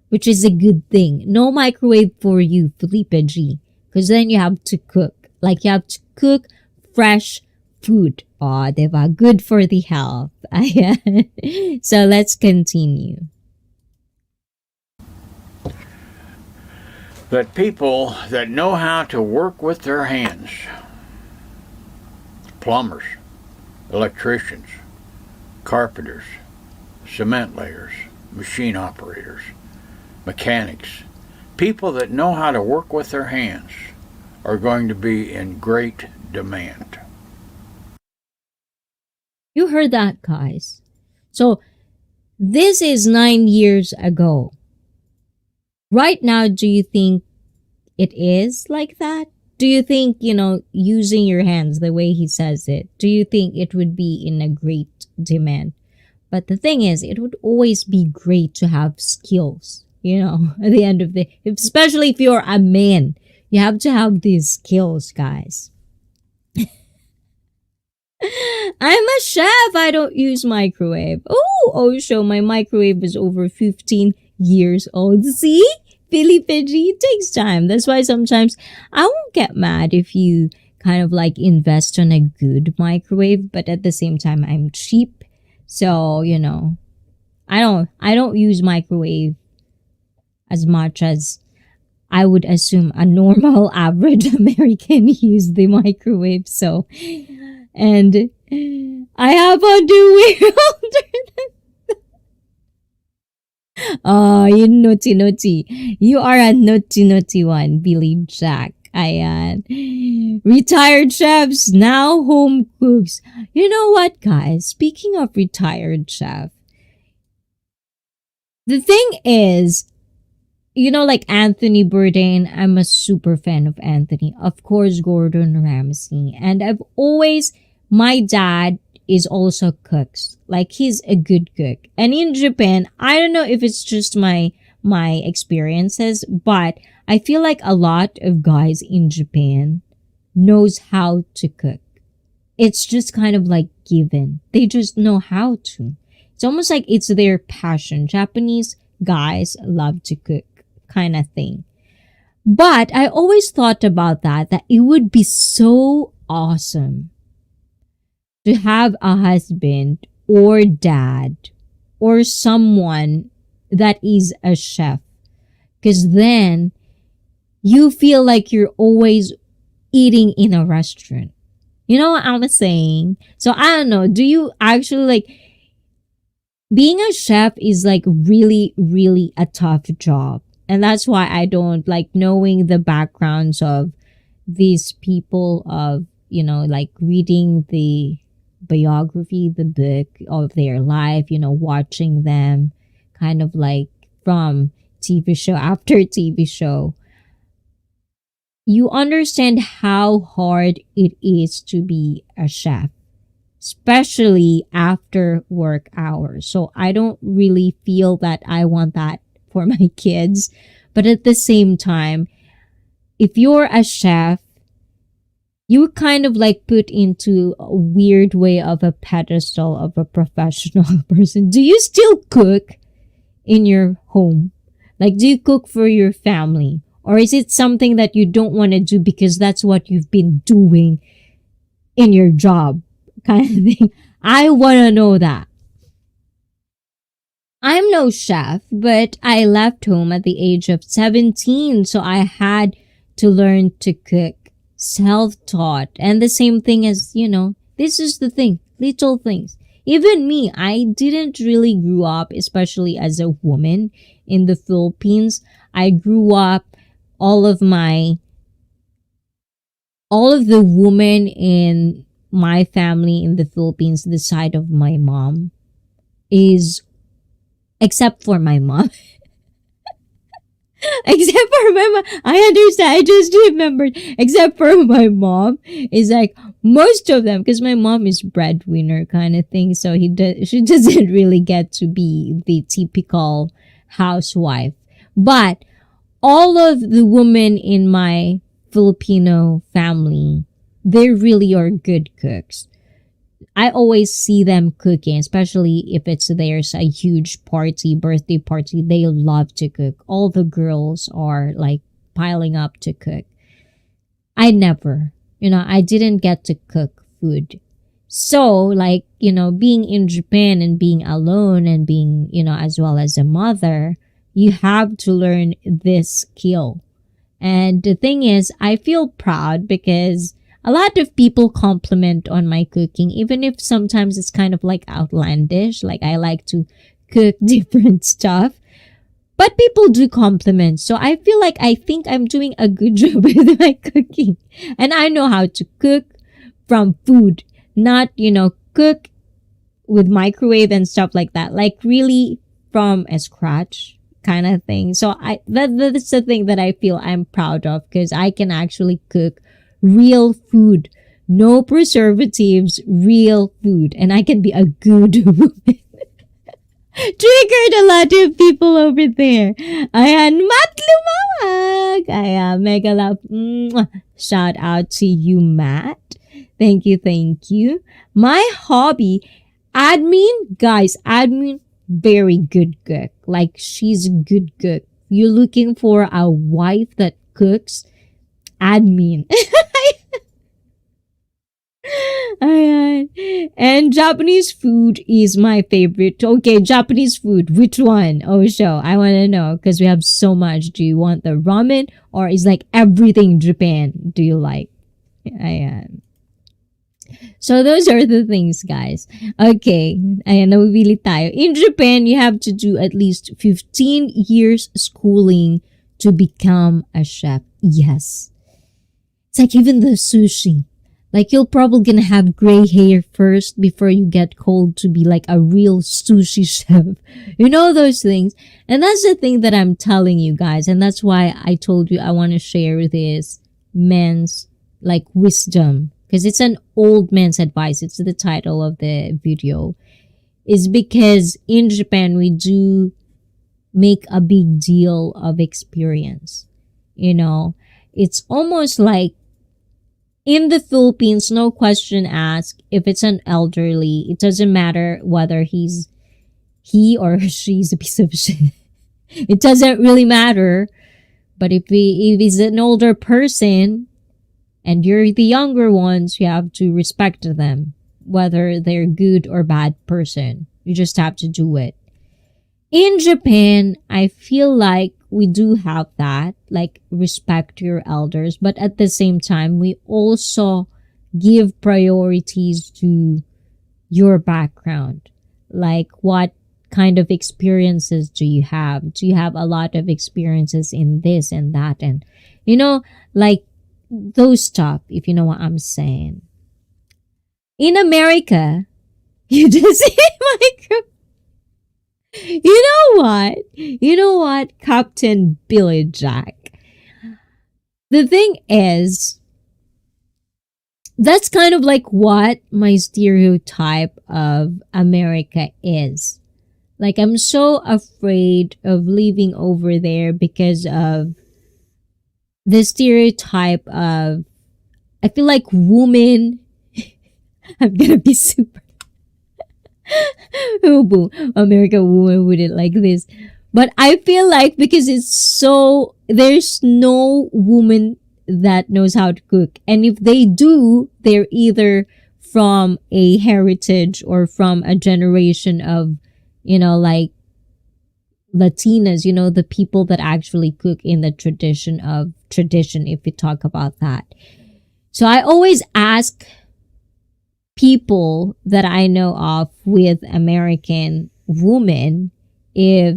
which is a good thing. No microwave for you, Felipe G. Because then you have to cook. Like you have to cook fresh food. Oh, diba? Good for the health. Ayan. So let's continue. That people that know how to work with their hands, plumbers, electricians, carpenters, cement layers, machine operators, mechanics, people that know how to work with their hands are going to be in great demand. You heard that, guys. So this is 9 years ago. Right now, do you think it is like that? Do you think, using your hands the way he says it, do you think it would be in a great demand? But the thing is, it would always be great to have skills, at the end of the, especially if you're a man, you have to have these skills, guys. I'm a chef. I don't use microwave. Oh, show my microwave is over 15 years old. See? Philippe G, it takes time. That's why sometimes I won't get mad if you kind of like invest on a good microwave, but at the same time I'm cheap. So, I don't use microwave as much as I would assume a normal average American use the microwave. So, and I have underwear alternate. Oh, you naughty. You are a naughty one, Billy Jack. Ayan. Retired chefs, now home cooks. You know what, guys? Speaking of retired chef, the thing is, like Anthony Bourdain, I'm a super fan of Anthony. Of course, Gordon Ramsay. And my dad is also cooks. Like he's a good cook. And in Japan, I don't know if it's just my experiences, but I feel like a lot of guys in Japan knows how to cook. It's just kind of like given. They just know how to. It's almost like it's their passion. Japanese guys love to cook kind of thing. But I always thought about that it would be so awesome to have a husband or dad or someone that is a chef. Because then you feel like you're always eating in a restaurant. You know what I'm saying? So I don't know. Do you actually like being a chef is like really, really a tough job. And that's why I don't like knowing the backgrounds of these people of, like reading the biography, the book of their life, watching them kind of like from TV show after TV show. You understand how hard it is to be a chef, especially after work hours. So I don't really feel that I want that for my kids. But at the same time, if you're a chef, you kind of like put into a weird way of a pedestal of a professional person. Do you still cook in your home? Like, do you cook for your family? Or is it something that you don't want to do because that's what you've been doing in your job kind of thing? I want to know that. I'm no chef, but I left home at the age of 17, so I had to learn to cook. Self-taught. And the same thing as, this is the thing, little things. Even me, I didn't really grow up, especially as a woman in the Philippines. I grew up, all of the women in my family in the Philippines, the side of my mom, except for my mom. Except for my mom. I understand. I just remembered. Except for my mom. Is like most of them. Because my mom is breadwinner kind of thing. So she doesn't really get to be the typical housewife. But all of the women in my Filipino family, they really are good cooks. I always see them cooking, especially if there's a huge party, birthday party. They love to cook. All the girls are like piling up to cook. I never, I didn't get to cook food. So, like, being in Japan and being alone and being, as well as a mother, you have to learn this skill. And the thing is, I feel proud because a lot of people compliment on my cooking, even if sometimes it's kind of like outlandish. Like, I like to cook different stuff. But people do compliment. So I feel like I think I'm doing a good job with my cooking. And I know how to cook from food, not, cook with microwave and stuff like that. Like really from a scratch kind of thing. So that's the thing that I feel I'm proud of, because I can actually cook real food. No preservatives, real food. And I can be a good woman. Triggered a lot of people over there. Ayan, Matt Lumawag. Ayan, mega love. Shout out to you, Matt. Thank you, thank you. My hobby, admin, guys, admin, very good cook. Like, she's a good cook. You're looking for a wife that cooks, admin. Ayan. And Japanese food is my favorite. Okay, Japanese food. Which one? Oh, show. I want to know because we have so much. Do you want the ramen or is like everything Japan do you like? Ayan. So those are the things, guys. Okay. Ayan, nawibili tayo. In Japan, you have to do at least 15 years schooling to become a chef. Yes. It's like even the sushi. Like, you're probably gonna have gray hair first before you get called to be like a real sushi chef. You know those things. And that's the thing that I'm telling you guys. And that's why I told you I want to share this men's like wisdom. Because it's an old man's advice. It's the title of the video. Is because in Japan, we do make a big deal of experience. It's almost like in the Philippines, no question asked, if it's an elderly, it doesn't matter whether he or she's a piece of shit. It doesn't really matter. But if he's an older person and you're the younger ones, you have to respect them, whether they're good or bad person. You just have to do it. In Japan, I feel like we do have that, like respect your elders, but at the same time, we also give priorities to your background. Like, what kind of experiences do you have? Do you have a lot of experiences in this and that? And, like those stuff, if you know what I'm saying. In America, you just see micro. You know what, Captain Billy Jack? The thing is, that's kind of like what my stereotype of America is. Like, I'm so afraid of leaving over there because of the stereotype of, I feel like women, I'm gonna be super oh, boo. American woman wouldn't like this. But I feel like because there's no woman that knows how to cook. And if they do, they're either from a heritage or from a generation of, like Latinas, the people that actually cook in the tradition, if we talk about that. So I always ask people that I know of with American women, if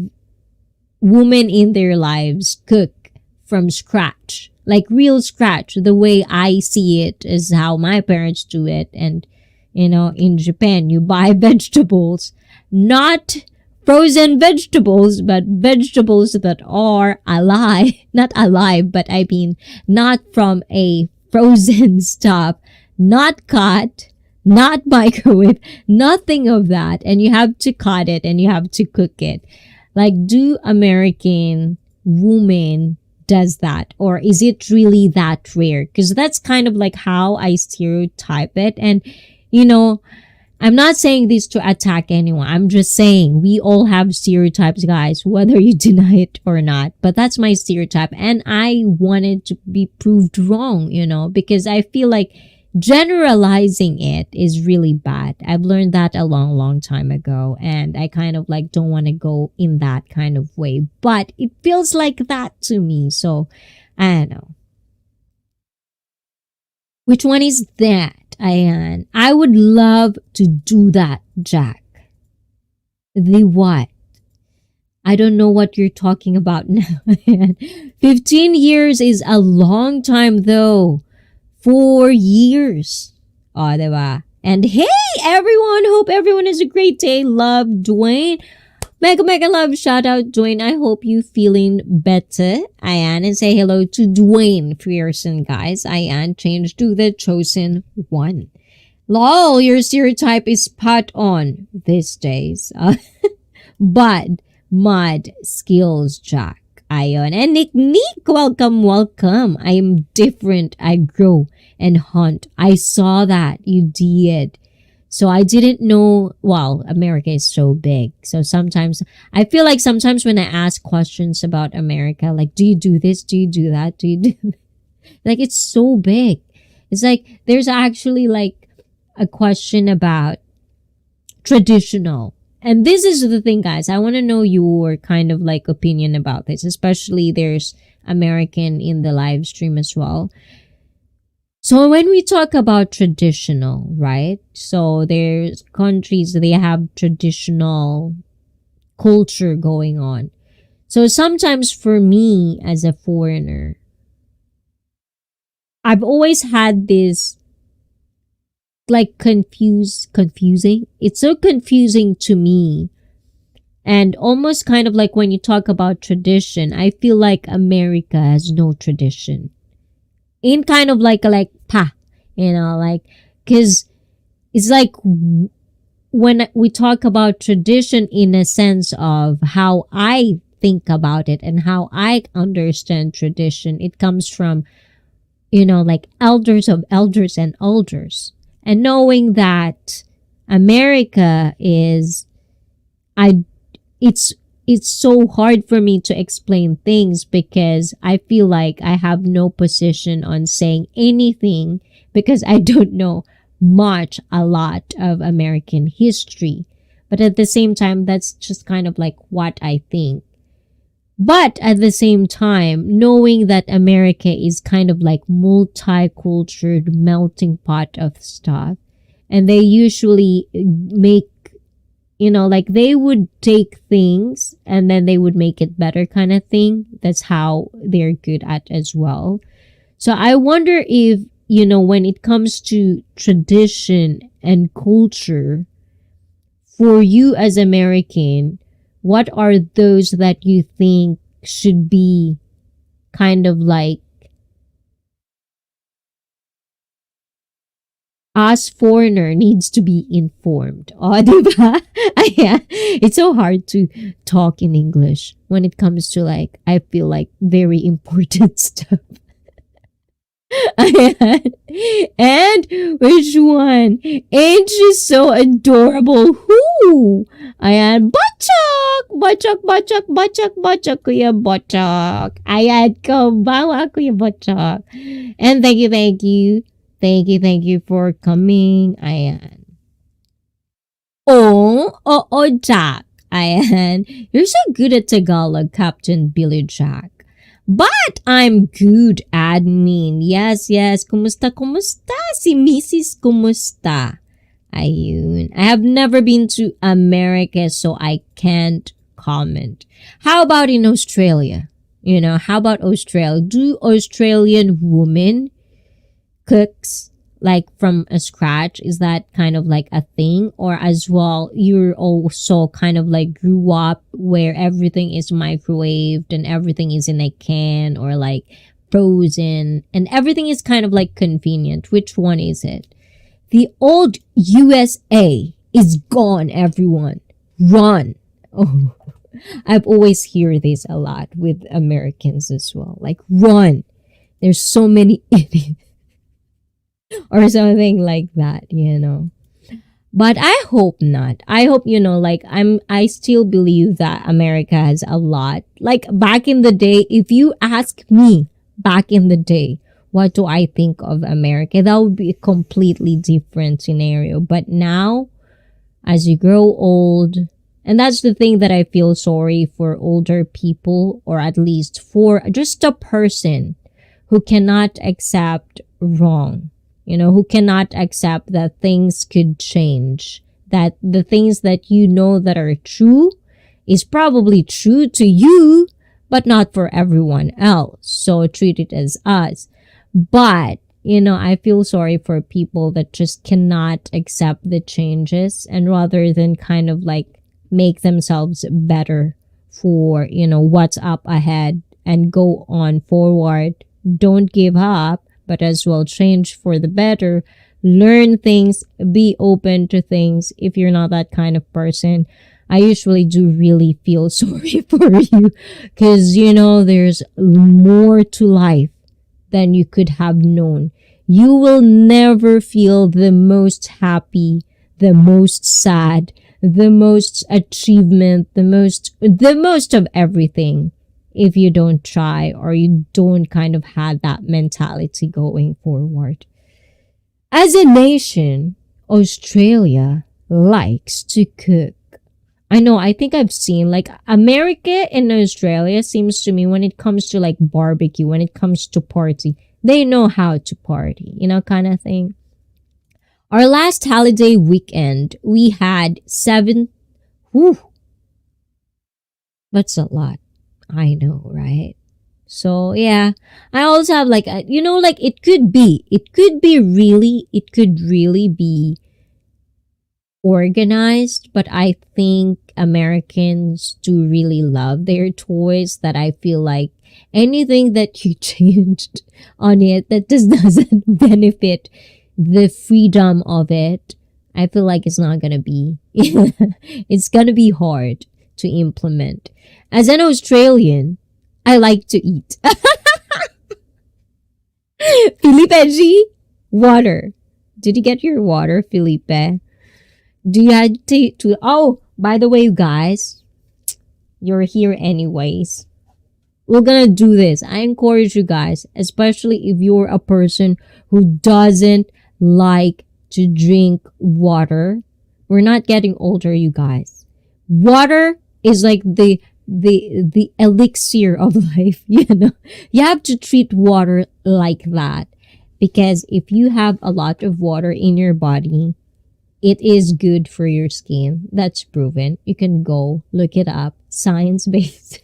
women in their lives cook from scratch, like real scratch, the way I see it is how my parents do it. And, in Japan, you buy vegetables, not frozen vegetables, but vegetables that are alive, not alive, but I mean, not from a frozen stuff, not cut, not microwave, nothing of that. And you have to cut it and you have to cook it. Like, do American women does that, or is it really that rare? Because that's kind of like how I stereotype it. And you know, I'm not saying this to attack anyone. I'm just saying we all have stereotypes, guys, whether you deny it or not. But that's my stereotype. And I wanted to be proved wrong, you know, because I feel like generalizing it is really bad. I've learned that a long, long time ago. And I kind of like don't want to go in that kind of way. But it feels like that to me. So I don't know. Which one is that, Ayan? I would love to do that, Jack. The what? I don't know what you're talking about now. 15 years is a long time though. 4 years. Oh, diba? And hey, everyone. Hope everyone has a great day. Love, Dwayne. Mega, mega love. Shout out, Dwayne. I hope you feeling better. Ayan. And say hello to Dwayne Frierson, guys. Ayan. Change to the chosen one. Lol, your stereotype is spot on these days. But mud skills, Jack. Ayon. And Nick, welcome, welcome. I am different. I grow and hunt. I saw that. You did. So I didn't know, well, America is so big. So sometimes, I feel like sometimes when I ask questions about America, like, do you do this? Do you do that? Do you do, like, it's so big. It's like, there's actually like a question about traditional. And this is the thing, guys. I want to know your kind of like opinion about this, especially there's American in the live stream as well. So when we talk about traditional, right? So there's countries, they have traditional culture going on. So sometimes for me as a foreigner, I've always had this like confusing. It's so confusing to me. And almost kind of like when you talk about tradition, I feel like America has no tradition. In kind of like you know, like, cause it's like when we talk about tradition in a sense of how I think about it and how I understand tradition, it comes from, you know, like elders of elders and elders. And knowing that America is, it's so hard for me to explain things because I feel like I have no position on saying anything because I don't know a lot of American history. But at the same time, that's just kind of like what I think. But at the same time, knowing that America is kind of like multicultural melting pot of stuff, and they usually make, you know, like they would take things and then they would make it better kind of thing. That's how they're good at as well. So I wonder if, you know, when it comes to tradition and culture, for you as American, what are those that you think should be kind of like us foreigner needs to be informed? Oh, diba? Yeah. It's so hard to talk in English when it comes to like, I feel like very important stuff. And which one? Ain't she so adorable? Who? Ayan, bachok, kuya bachok. Ayan, bawa kuya bachok. And thank you for coming. Ayan. Oh, Jack. Ayan. You're so good at Tagalog, Captain Billy Jack. But I'm good, admin. Yes. Kumusta? Si Mrs. Kumusta? Ayun. I have never been to America, so I can't comment. How about in Australia? You know, how about Australia? Do Australian women cooks like from a scratch? Is that kind of like a thing? Or as well, you're also kind of like grew up where everything is microwaved and everything is in a can or like frozen and everything is kind of like convenient. Which one is it? The old USA is gone, everyone. Run. Oh, I've always hear this a lot with Americans as well. Like, run. There's so many idiots or something like that. But I hope not. I hope, like I still believe that America has a lot. Like back in the day, if you ask me back in the day, what do I think of America? That would be a completely different scenario. But now, as you grow old, and that's the thing that I feel sorry for older people, or at least for just a person who cannot accept wrong, who cannot accept that things could change, that the things that that are true is probably true to you, but not for everyone else. So treat it as us. But, I feel sorry for people that just cannot accept the changes, and rather than kind of like make themselves better for, what's up ahead and go on forward. Don't give up, but as well change for the better. Learn things, be open to things. If you're not that kind of person, I usually do really feel sorry for you, because, there's more to life than you could have known. You will never feel the most happy, the most sad, the most achievement, the most of everything if you don't try, or you don't kind of have that mentality going forward. As a nation, Australia likes to cook. I know, I think I've seen like America and Australia seems to me, when it comes to like barbecue, when it comes to party, they know how to party, kind of thing. Our last holiday weekend, we had 7, that's a lot. I know, right? So yeah, I also have like, like it could really be organized, but I think Americans do really love their toys, that I feel like anything that you changed on it that just doesn't benefit the freedom of it, I feel like it's not gonna be it's gonna be hard to implement. As an Australian, I like to eat. Felipe G, water. Did you get your water, Felipe? Do you have to oh, by the way, guys, you're here anyways. We're gonna do this. I encourage you guys, especially if you're a person who doesn't like to drink water. We're not getting older, you guys. Water is like the elixir of life, You have to treat water like that, because if you have a lot of water in your body, it is good for your skin. That's proven. You can go look it up, science-based.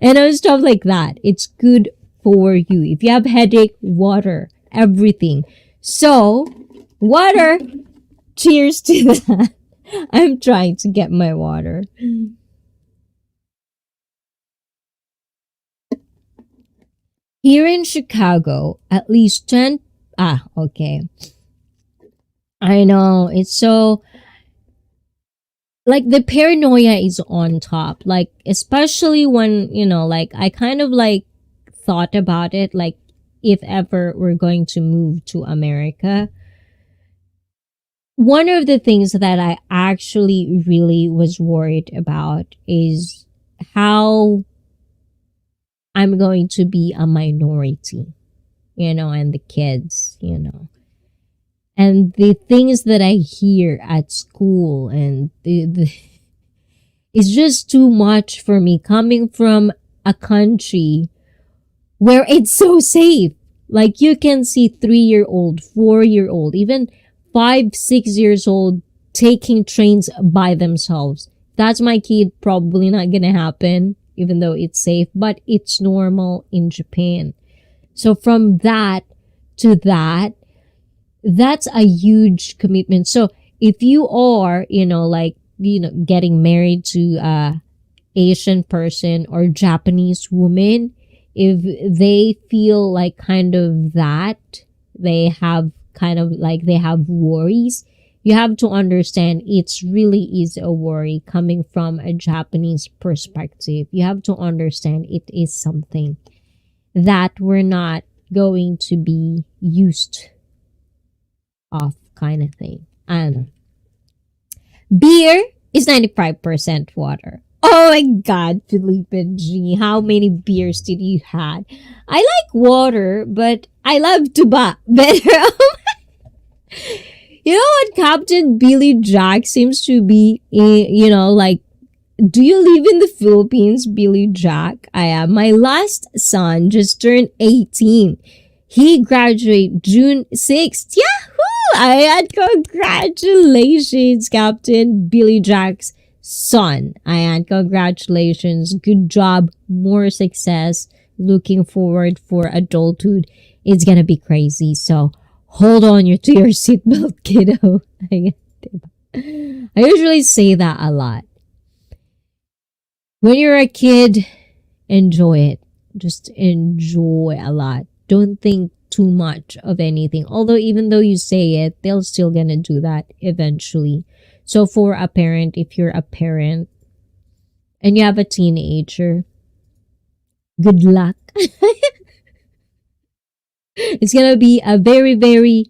And stuff like that. It's good for you. If you have headache, water, everything. So, water. Cheers to that. I'm trying to get my water. Here in Chicago, at least 10... okay. I know, it's so... like, the paranoia is on top. Like, especially when, like, I kind of, like, thought about it, like, if ever we're going to move to America. One of the things that I actually really was worried about is how I'm going to be a minority, and the kids, And the things that I hear at school, and it's just too much for me, coming from a country where it's so safe. Like, you can see 3-year-old, 4-year-old, even 5, 6 years old taking trains by themselves. That's my kid, probably not gonna happen, even though it's safe, but it's normal in Japan. So from that to that, that's a huge commitment. So if you are, getting married to a Asian person or Japanese woman, if they feel like kind of that, they have worries, you have to understand it's really is a worry coming from a Japanese perspective. You have to understand it is something that we're not going to be used of, kind of thing. I don't know. Beer is 95% water. Oh my God, Felipe G, how many beers did you had? I like water, but I love tuba better. You know what, Captain Billy Jack seems to be, like, do you live in the Philippines, Billy Jack? I am. My last son just turned 18. He graduated June 6th. Yahoo! Ayan, congratulations, Captain Billy Jack's son. Ayan, congratulations. Good job. More success. Looking forward for adulthood. It's gonna be crazy. So, hold on to your seatbelt, kiddo. Ayan, diba? I usually say that a lot. When you're a kid, enjoy it. Just enjoy a lot. Don't think too much of anything. Although even though you say it, they're still gonna do that eventually. So for a parent, if you're a parent and you have a teenager, good luck. It's gonna be a very, very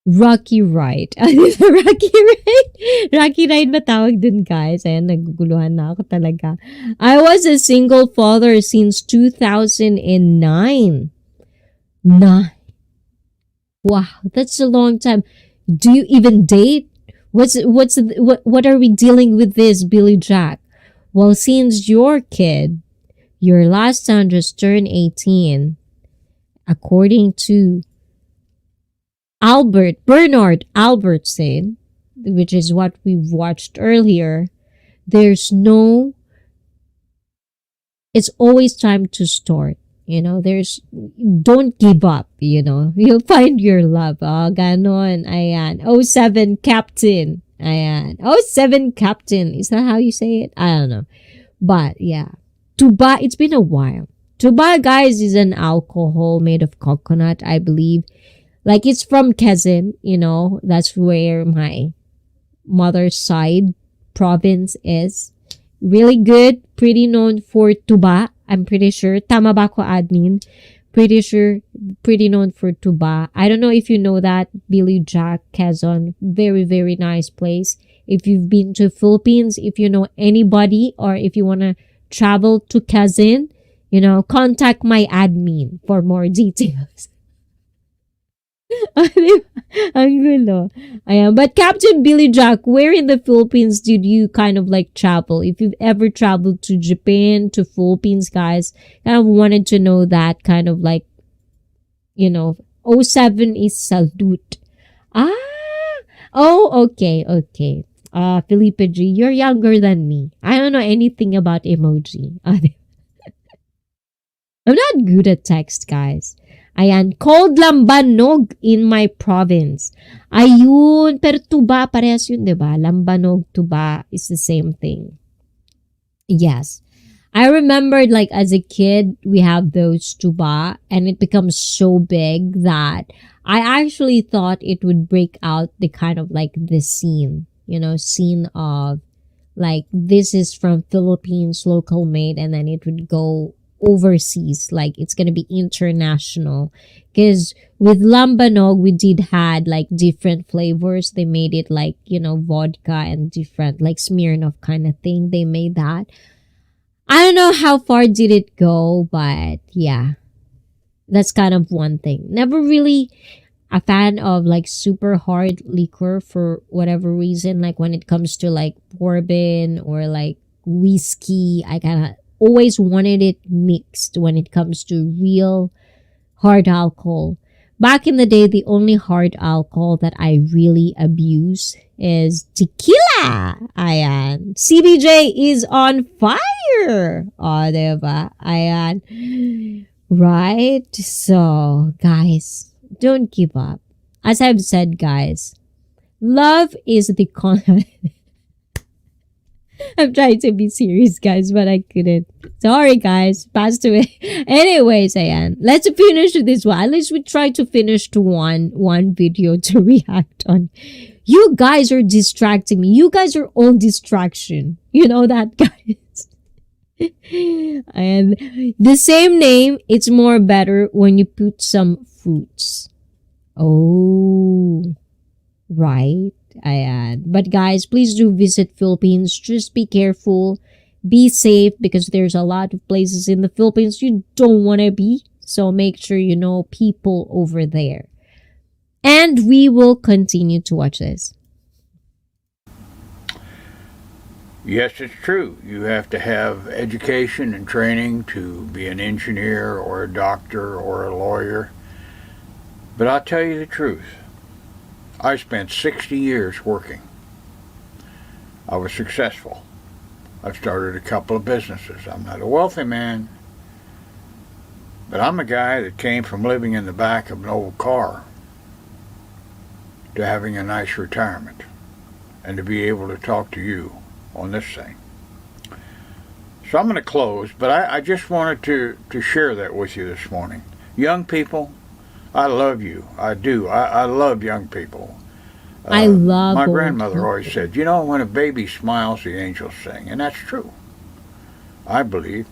rocky ride. Rocky ride? Rocky ride ba tawag dun, guys? Ayan, naguguluhan na ako talaga. I was a single father since 2009. Wow, that's a long time. Do you even date? What are we dealing with this, Billy Jack? Well, since your last son just turned 18, according to Bernard Albertson, which is what we watched earlier, it's always time to start. Don't give up, You'll find your love. Oh, ganon. Ayan. 07 Captain. Ayan. 07 Captain. Is that how you say it? I don't know. But, yeah. Tuba, it's been a while. Tuba, guys, is an alcohol made of coconut, I believe. Like, it's from Quezon, That's where my mother's side province is. Really good. Pretty known for tuba. I'm pretty sure. Tama ba ko, admin? Pretty sure. Pretty known for tuba. I don't know if you know that. Billy Jack, Quezon. Very, very nice place. If you've been to Philippines, if you know anybody, or if you want to travel to Quezon, contact my admin for more details. Ang gulo. Ayan. But Captain Billy Jack, where in the Philippines did you kind of like travel? If you've ever traveled to Japan, to Philippines, guys, kind of wanted to know that kind of like, 07 is salute. Okay. Felipe G, you're younger than me. I don't know anything about emoji. I'm not good at text, guys. Ayan, called lambanog in my province. Ayun, pero tuba, parehas yun, diba? Lambanog, tuba is the same thing. Yes. I remembered, like, as a kid, we have those tuba, and it becomes so big that I actually thought it would break out the kind of, like, the scene, scene of, like, this is from Philippines, local made, and then it would go overseas, like it's gonna be international, because with lambanog we did had like different flavors. They made it like vodka and different like Smirnoff kind of thing. They made that. I don't know how far did it go, but yeah, that's kind of one thing. Never really a fan of like super hard liquor for whatever reason. Like when it comes to like bourbon or like whiskey, I kind of always wanted it mixed when it comes to real hard alcohol. Back in the day, the only hard alcohol that I really abuse is tequila. Ayan. CBJ is on fire. O, diba? Ayan. Right? So, guys, don't give up. As I've said, guys, love is the I'm trying to be serious, guys, but I couldn't. Sorry, guys. Passed away. Anyways, ayan. Let's finish this one. At least we try to finish to one video to react on. You guys are distracting me. You guys are all distraction. You know that, guys? And the same name, it's more better when you put some fruits. Oh, right. Ayan. But guys, please do visit Philippines. Just be careful. Be safe because there's a lot of places in the Philippines you don't want to be. So make sure you know people over there. And we will continue to watch this. Yes, it's true. You have to have education and training to be an engineer or a doctor or a lawyer. But I'll tell you the truth. I spent 60 years working. I was successful. I've started a couple of businesses. I'm not a wealthy man, but I'm a guy that came from living in the back of an old car to having a nice retirement and to be able to talk to you on this thing. So I'm going to close, but I just wanted to share that with you this morning. Young people, I love you. I do. I love young people. I love my grandmother always said, you know, when a baby smiles, the angels sing. And that's true. I believe.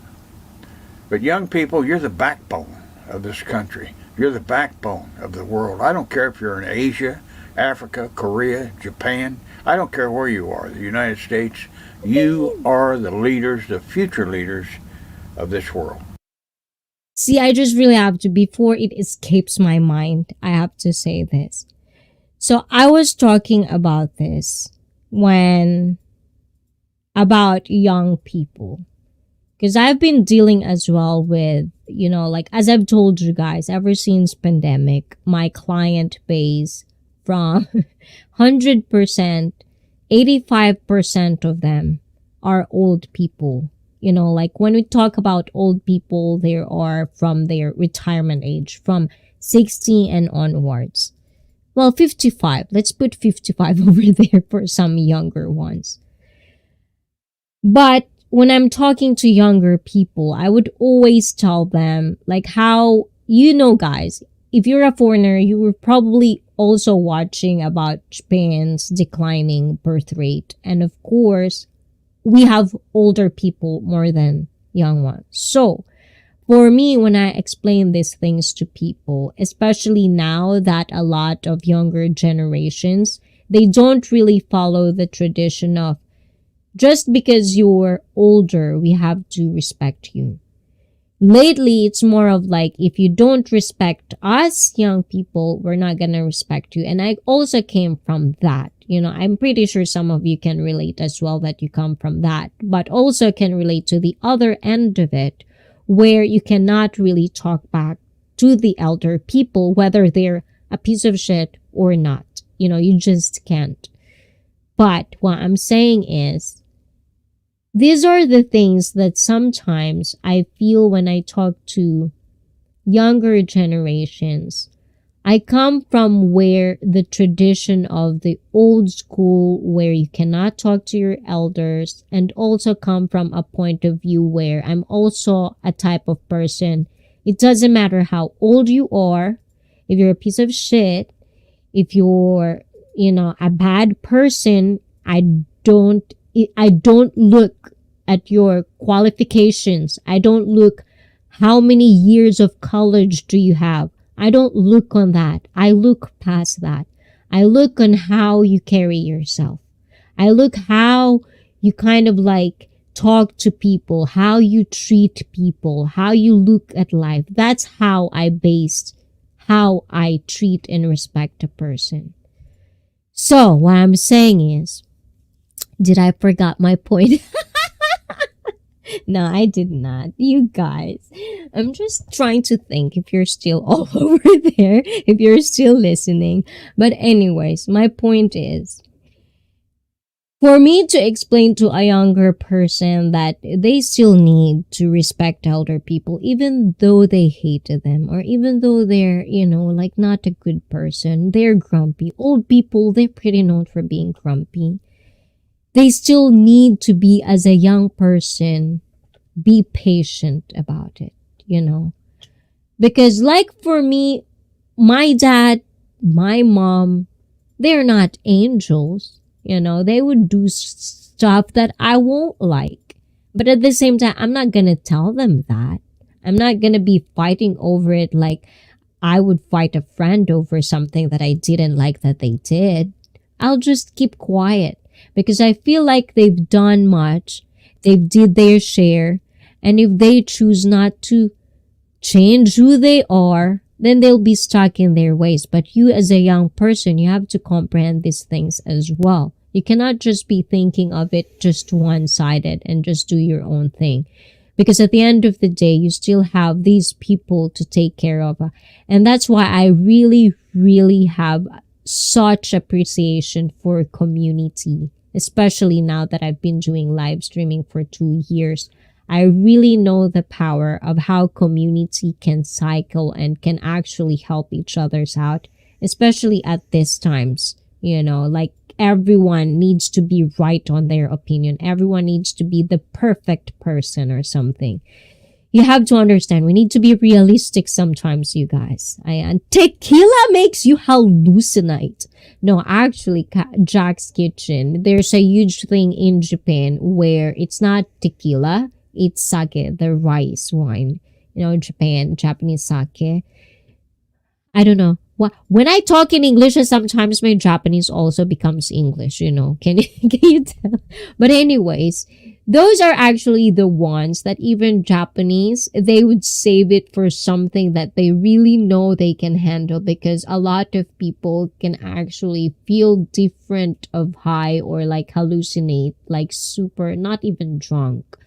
But young people, you're the backbone of this country. You're the backbone of the world. I don't care if you're in Asia, Africa, Korea, Japan. I don't care where you are, the United States. You are the leaders, the future leaders of this world. See, I just really have to, before it escapes my mind, I have to say this. So I was talking about this about young people. Because I've been dealing as well with, you know, like, as I've told you guys, ever since pandemic, my client base from 100%, 85% of them are old people. You know, like when we talk about old people, they are from their retirement age, from 60 and onwards. Well, 55. Let's put 55 over there for some younger ones. But when I'm talking to younger people, I would always tell them, like, how, you know, guys, if you're a foreigner, you were probably also watching about Japan's declining birth rate. And of course, we have older people more than young ones. So for me, when I explain these things to people, especially now that a lot of younger generations, they don't really follow the tradition of just because you're older, we have to respect you. Lately, it's more of like, if you don't respect us young people, we're not going to respect you. And I also came from that. You know, I'm pretty sure some of you can relate as well that you come from that, but also can relate to the other end of it, where you cannot really talk back to the elder people, whether they're a piece of shit or not. You know, you just can't. But what I'm saying is, these are the things that sometimes I feel when I talk to younger generations. I come from where the tradition of the old school, where you cannot talk to your elders, and also come from a point of view where I'm also a type of person. It doesn't matter how old you are, if you're a piece of shit, if you're, you know, a bad person, I don't look at your qualifications. I don't look how many years of college do you have. I don't look on that. I look past that. I look on how you carry yourself. I look how you kind of like talk to people, how you treat people, how you look at life. That's how I based how I treat and respect a person. So what I'm saying is, did I forgot my point? No, I did not. You guys, I'm just trying to think if you're still all over there, if you're still listening. But anyways, my point is, for me to explain to a younger person that they still need to respect elder people, even though they hated them, or even though they're, you know, like not a good person, they're grumpy. Old people, they're pretty known for being grumpy. they still need to be, as a young person, be patient about it, you know. Because like for me, my dad, my mom, they're not angels, you know. They would do stuff that I won't like. But at the same time, I'm not gonna tell them that. I'm not gonna be fighting over it like I would fight a friend over something that I didn't like that they did. I'll just keep quiet because I feel like they've done much. They've did their share. And if they choose not to change who they are, then they'll be stuck in their ways. But you as a young person, you have to comprehend these things as well. You cannot just be thinking of it just one-sided and just do your own thing. Because at the end of the day, you still have these people to take care of. And that's why I really, really have such appreciation for community, especially now that I've been doing live streaming for 2 years. I really know the power of how community can cycle and can actually help each other's out, especially at these times. You know, like everyone needs to be right on their opinion. Everyone needs to be the perfect person or something. You have to understand, we need to be realistic sometimes, you guys. And tequila makes you hallucinate. No, actually, Jack's Kitchen, there's a huge thing in Japan where it's not tequila, it's sake, the rice wine. You know, Japanese sake. I don't know. When I talk in English, sometimes my Japanese also becomes English, you know. Can you tell? But anyways, those are actually the ones that even Japanese, they would save it for something that they really know they can handle, because a lot of people can actually feel different of high or like hallucinate, like super, not even drunk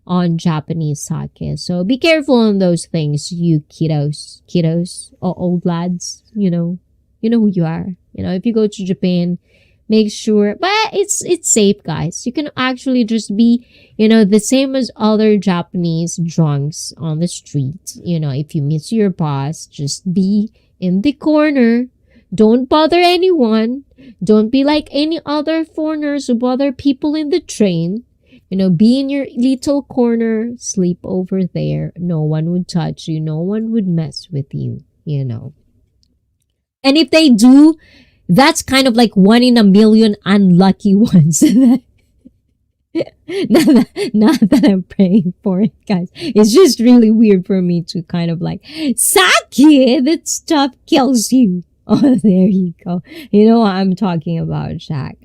on Japanese sake. So be careful on those things, you kiddos or old lads, you know who you are. You know, if you go to Japan, make sure, but it's safe, guys. You can actually just be, you know, the same as other Japanese drunks on the street. You know, if you miss your boss, just be in the corner. Don't bother anyone. Don't be like any other foreigners who bother people in the train. You know, be in your little corner, sleep over there. No one would touch you. No one would mess with you, you know. And if they do, that's kind of like 1 in a million unlucky ones. Not that I'm praying for it, guys. It's just really weird for me to kind of like, sake, that stuff kills you. Oh, there you go. You know what I'm talking about, Shaq.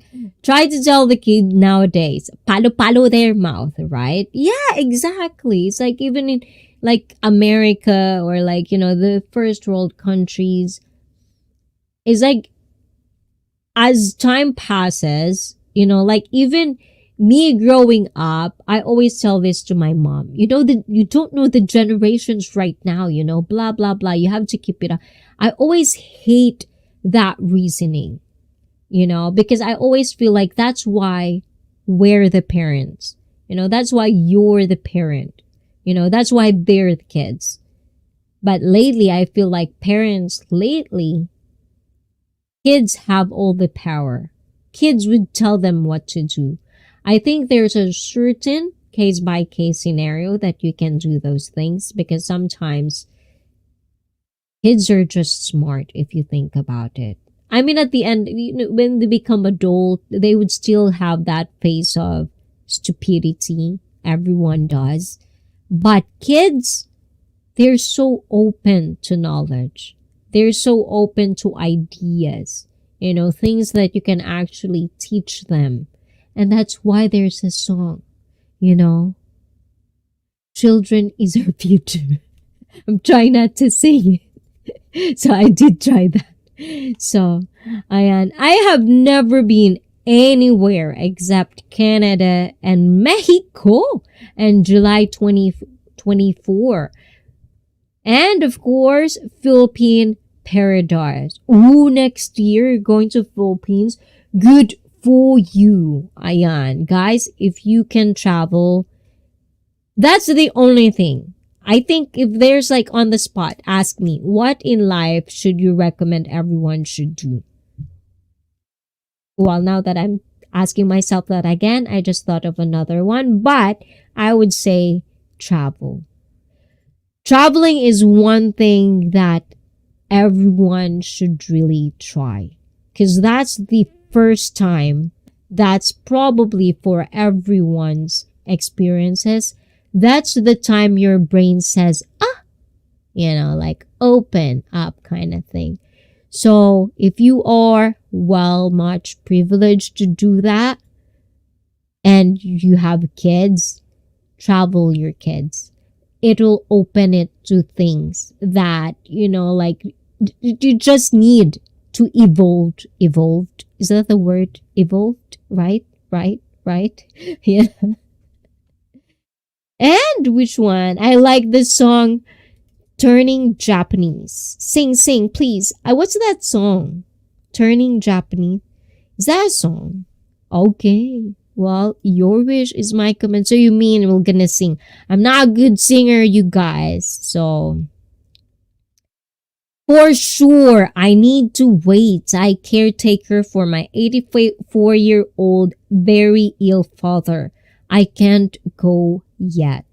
Try to tell the kid nowadays, palo their mouth, right? Yeah, exactly. It's like even in like America or like, you know, the first world countries, it's like as time passes, you know, like even me growing up, I always tell this to my mom. You know, you don't know the generations right now, you know, blah, blah, blah. You have to keep it up. I always hate that reasoning, you know, because I always feel like that's why we're the parents. You know, that's why you're the parent. You know, that's why they're the kids. But lately, I feel like kids have all the power. Kids would tell them what to do. I think there's a certain case-by-case scenario that you can do those things, because sometimes kids are just smart if you think about it. I mean, at the end, you know, when they become adult, they would still have that phase of stupidity. Everyone does. But kids, they're so open to knowledge. They're so open to ideas, you know, things that you can actually teach them. And that's why there's a song, you know, children is our future. I'm trying not to sing it. So I did try that. So I have never been anywhere except Canada and Mexico in July 2024. And of course, Philippine paradise. Ooh, next year going to Philippines. Good for you. Ayan. Guys, if you can travel, that's the only thing. I think if there's like on the spot, ask me, what in life should you recommend everyone should do? Well, now that asking myself that again, I just thought of another one, but I would say travel. Traveling is one thing that everyone should really try, because that's the first time, that's probably for everyone's experiences, that's the time your brain says, like open up kind of thing. So if you are much privileged to do that and you have kids, travel your kids. It'll open it to things that, like you just need to evolved. Is that the word? Evolved? Right? Yeah. And which one? I like this song, Turning Japanese. Sing, please. What's that song? Turning Japanese. Is that a song? Okay. Well, your wish is my command. So you mean we're gonna sing. I'm not a good singer, you guys. So, for sure, I need to wait. I caretaker for my 84-year-old very ill father. I can't go yet.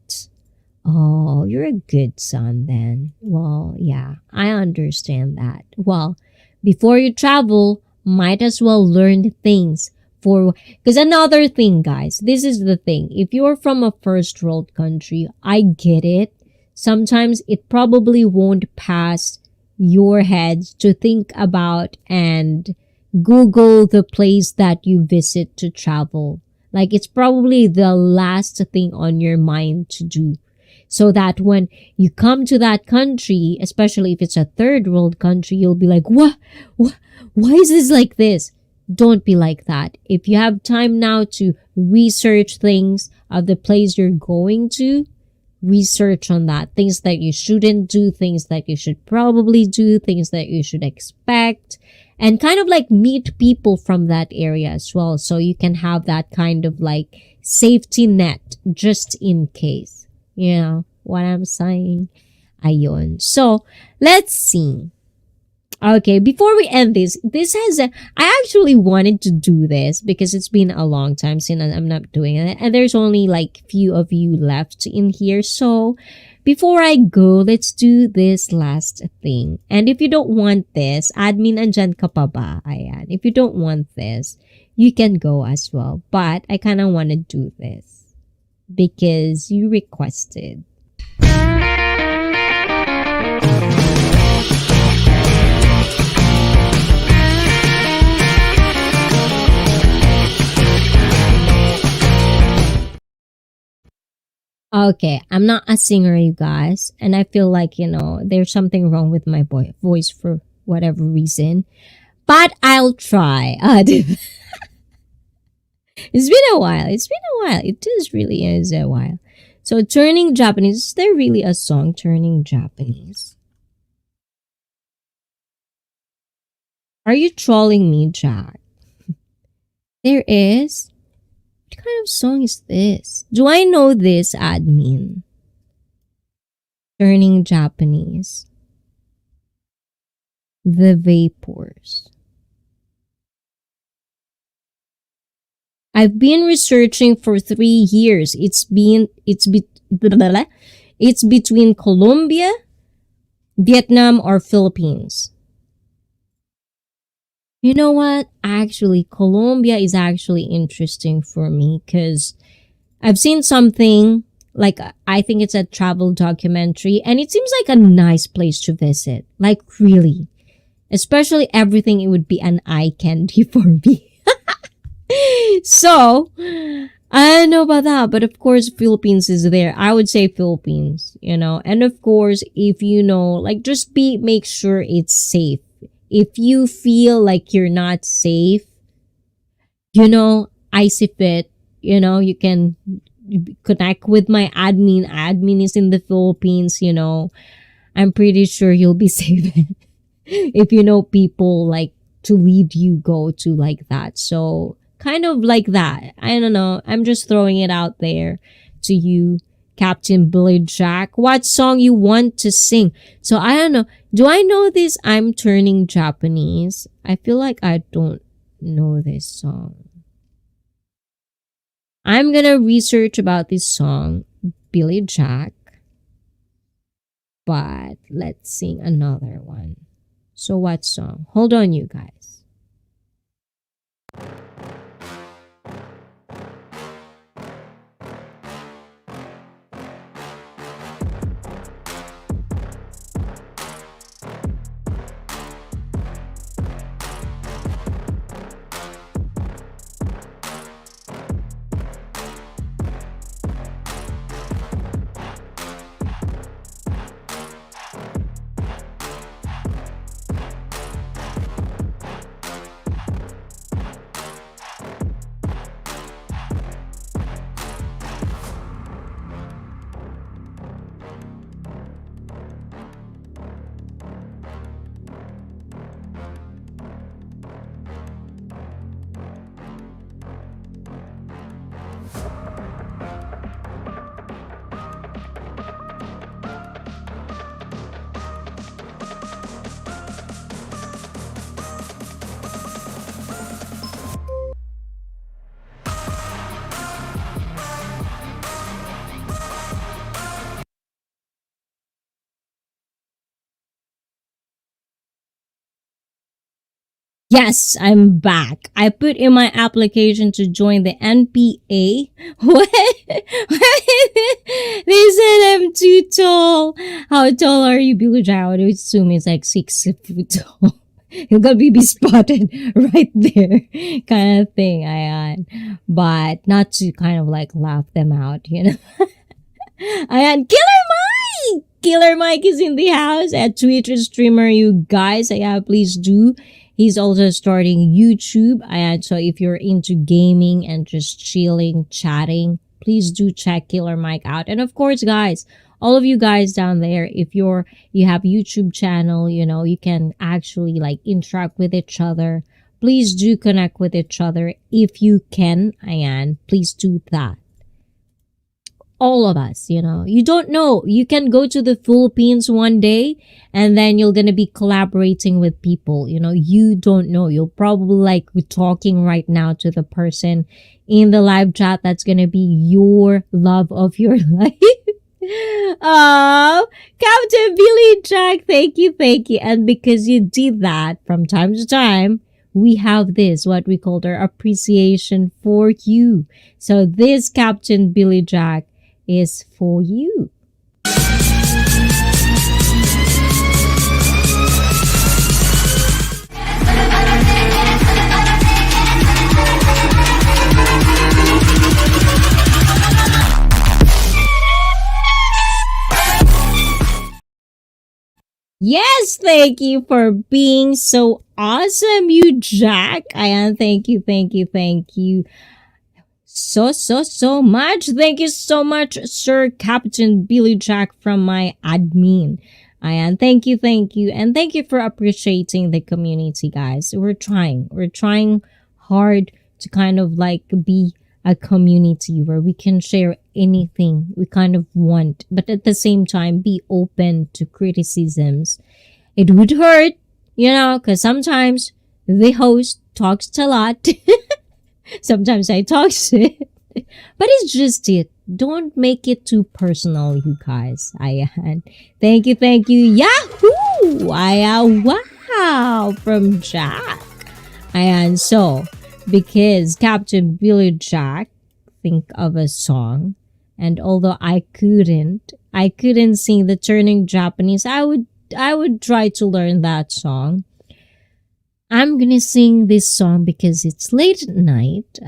Oh, you're a good son then. Well, yeah, I understand that. Well, before you travel, might as well learn things. Because another thing, guys, this is the thing. If you're from a first world country, I get it. Sometimes it probably won't pass your head to think about and Google the place that you visit to travel. Like, it's probably the last thing on your mind to do. So that when you come to that country, especially if it's a third world country, you'll be like, what? Why is this like this? Don't be like that. If you have time now to research things of the place you're going to, research on that. Things that you shouldn't do, things that you should probably do, things that you should expect, and kind of like meet people from that area as well. So you can have that kind of like safety net just in case. You know what I'm saying? Ayun. So, let's see. Okay, before we end this I actually wanted to do this because it's been a long time since I'm not doing it. And there's only like few of you left in here. So, before I go, let's do this last thing. And if you don't want this, admin andyan ka pa ba? Ayan. If you don't want this, you can go as well. But I kind of want to do this because you requested. Okay, I'm not a singer, you guys, and I feel like, there's something wrong with my voice for whatever reason, but I'll try. It's been a while. It really is a while. So, Turning Japanese, is there really a song, Turning Japanese? Are you trolling me, Jack? There is? What kind of song is this? Do I know this, admin? Turning Japanese. The Vapors. I've been researching for 3 years. It's between Colombia, Vietnam, or Philippines. You know what? Actually, Colombia is actually interesting for me because I've seen something, like, I think it's a travel documentary, and it seems like a nice place to visit. Like, really. Especially everything, it would be an eye candy for me. So, I don't know about that, but of course, Philippines is there. I would say Philippines, and of course, if just make sure it's safe. If you feel like you're not safe, ICEE Fit, you can connect with my admin. Admin is in the Philippines, I'm pretty sure you'll be safe if you know people like to lead you go to like that. So, kind of like that. I don't know. I'm just throwing it out there to you, Captain Billy Jack. What song you want to sing? So I don't know. Do I know this? I'm Turning Japanese. I feel like I don't know this song. I'm gonna research about this song, Billy Jack, but let's sing another one. So what song? Hold on, you guys. Yes, I'm back. I put in my application to join the NPA. What? They said I'm too tall. How tall are you, Billy Jack? I would assume it's like 6 foot tall. You're gonna be spotted right there, kind of thing. But not to kind of like laugh them out, you know. Killer Mike is in the house, a Twitch streamer, you guys. Please do. He's also starting YouTube. And so if you're into gaming and just chilling, chatting, please do check Killer Mike out. And of course, guys, all of you guys down there, if you have YouTube channel, you know, you can actually like interact with each other. Please do connect with each other if you can. And please do that. All of us, you know, you don't know, you can go to the Philippines one day and then you're gonna be collaborating with people, you know, you don't know, you'll probably like be talking right now to the person in the live chat that's gonna be your love of your life. Oh, Captain Billy Jack, thank you. And because you did that from time to time, we have this, what we called our appreciation for you. So this Captain Billy Jack is for you. Yes, thank you for being so awesome, you Jack. And thank you. So much. Thank you so much, Sir Captain Billy Jack from my admin. And thank you. And thank you for appreciating the community, guys. We're trying hard to kind of like be a community where we can share anything we kind of want, but at the same time be open to criticisms. It would hurt, you know, because sometimes the host talks a lot. Sometimes I talk shit, but it's just it. Don't make it too personal, you guys. Thank you. Yahoo! Wow, from Jack. And so, because Captain Billy Jack think of a song, and although I couldn't sing the Turning Japanese, I would try to learn that song. I'm gonna sing this song because it's late at night.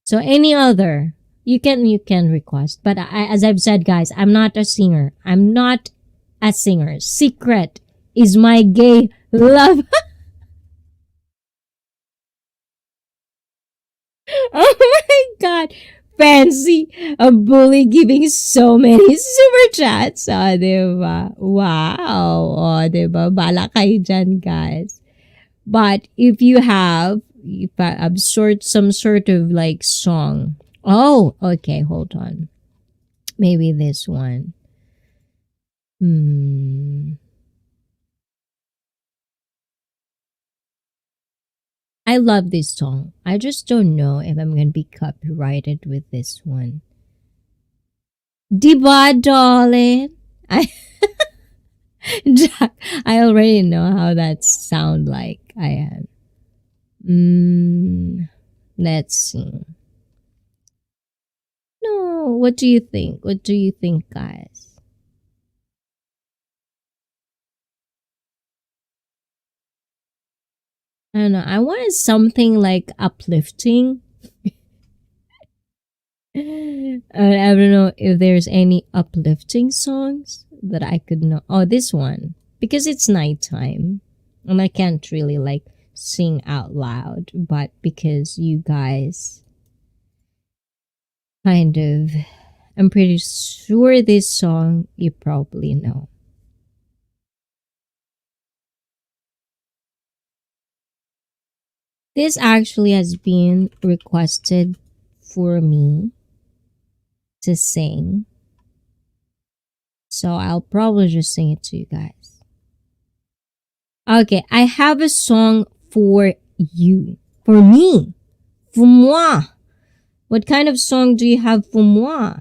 So any other, you can request. But as I've said, guys, I'm not a singer. Secret is my gay love. Oh my God. Fancy a bully giving so many super chats. Diba? Wow. Diba? Bala kayo dyan, guys. But if you have some sort of like song. Oh, okay. Hold on. Maybe this one. I love this song. I just don't know if I'm gonna be copyrighted with this one. Diba, darling? Jack, I already know how that sound like. I am. Let's see. No, what do you think? What do you think, guys? I don't know. I wanted something like uplifting. I don't know if there's any uplifting songs that I could know. Oh, this one. Because it's nighttime. And I can't really like sing out loud. But because you guys kind of, I'm pretty sure this song you probably know. This actually has been requested for me to sing. So I'll probably just sing it to you guys. Okay, I have a song for you. For me. For moi. What kind of song do you have for moi?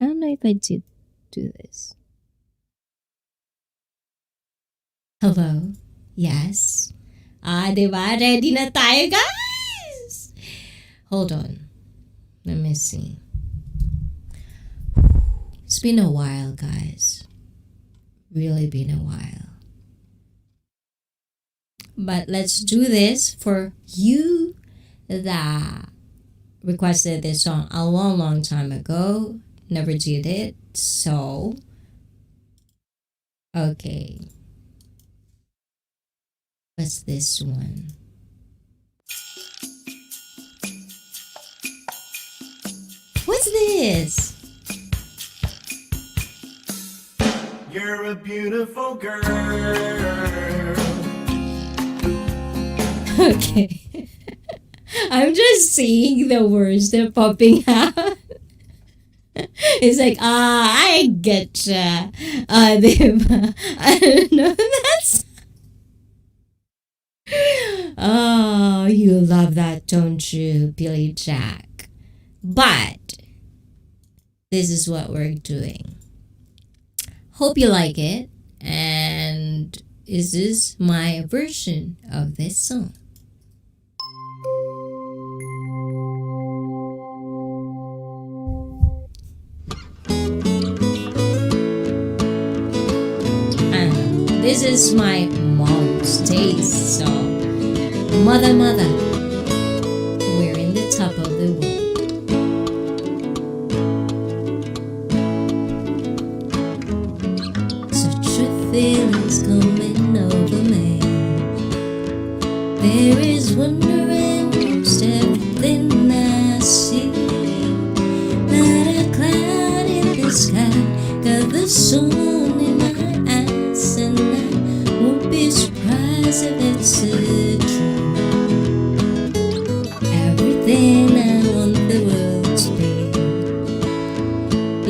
I don't know if I did do this. Hello? Yes? Diba? Ready na tayo, guys? Hold on. Let me see. It's been a while, guys. Really been a while. But let's do this for you that requested this song a long time ago. Never did it. So, okay. What's this one? What's this? You're a beautiful girl. Okay. I'm just seeing the words that are popping out. It's like, I get ya. Diba? I don't know. That's. Oh, you love that, don't you, Billy Jack? But this is what we're doing. Hope you like it. And this is my version of this song. And this is my mom's taste, so mother, we're in the top of the world. Such a feeling's coming over me. There is wonder in most everything I see. Not a cloud in the sky, got the sun in my eyes, and I won't be surprised if it's a truth. Everything I want the world to be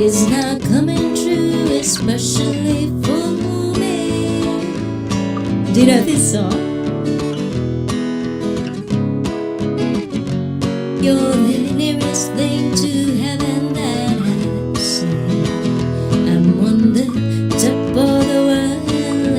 is not coming true, especially for me. Do you know this song? You're the nearest thing to heaven that I've seen. I'm on the top of the world,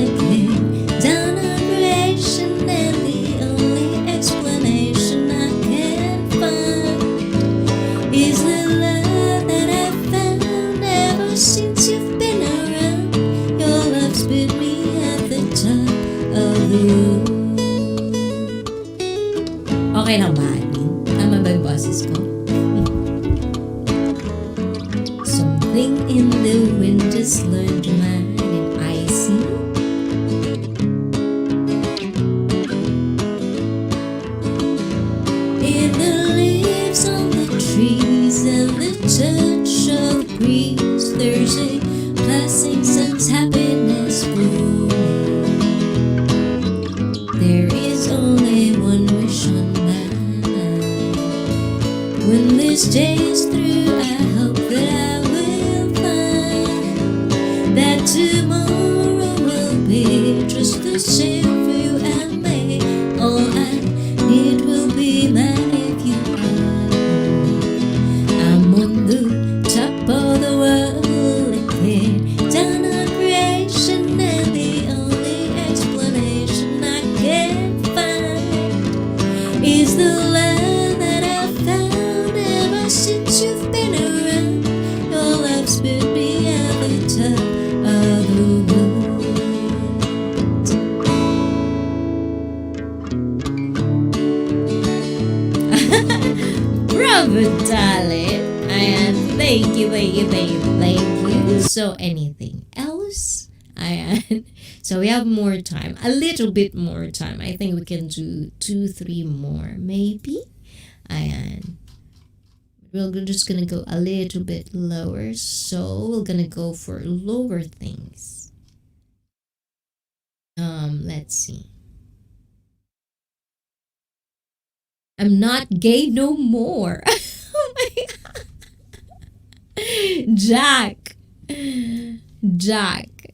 looking down on creation, and the only explanation I can find is the love that I've found ever since you've been around. Your love's put me at the top of the world. Okay lang ba? Tama ba yung boses ko? Something in the wind just learned mine in ICEE. In the leaves on the trees and the touch of the breeze, there's a blessing, sense happiness for me. There is only one wish on my mind. When this day is through, I hope that I will find that tomorrow will be just the same for you and me. would be at the top of the world. Bravo, darling. And thank you. So anything else? And so we have more time, a little bit more time. I think we can do 2-3 more maybe. And we're just gonna go a little bit lower, so we're gonna go for lower things. Let's see. I'm not gay no more. Oh my God. Jack.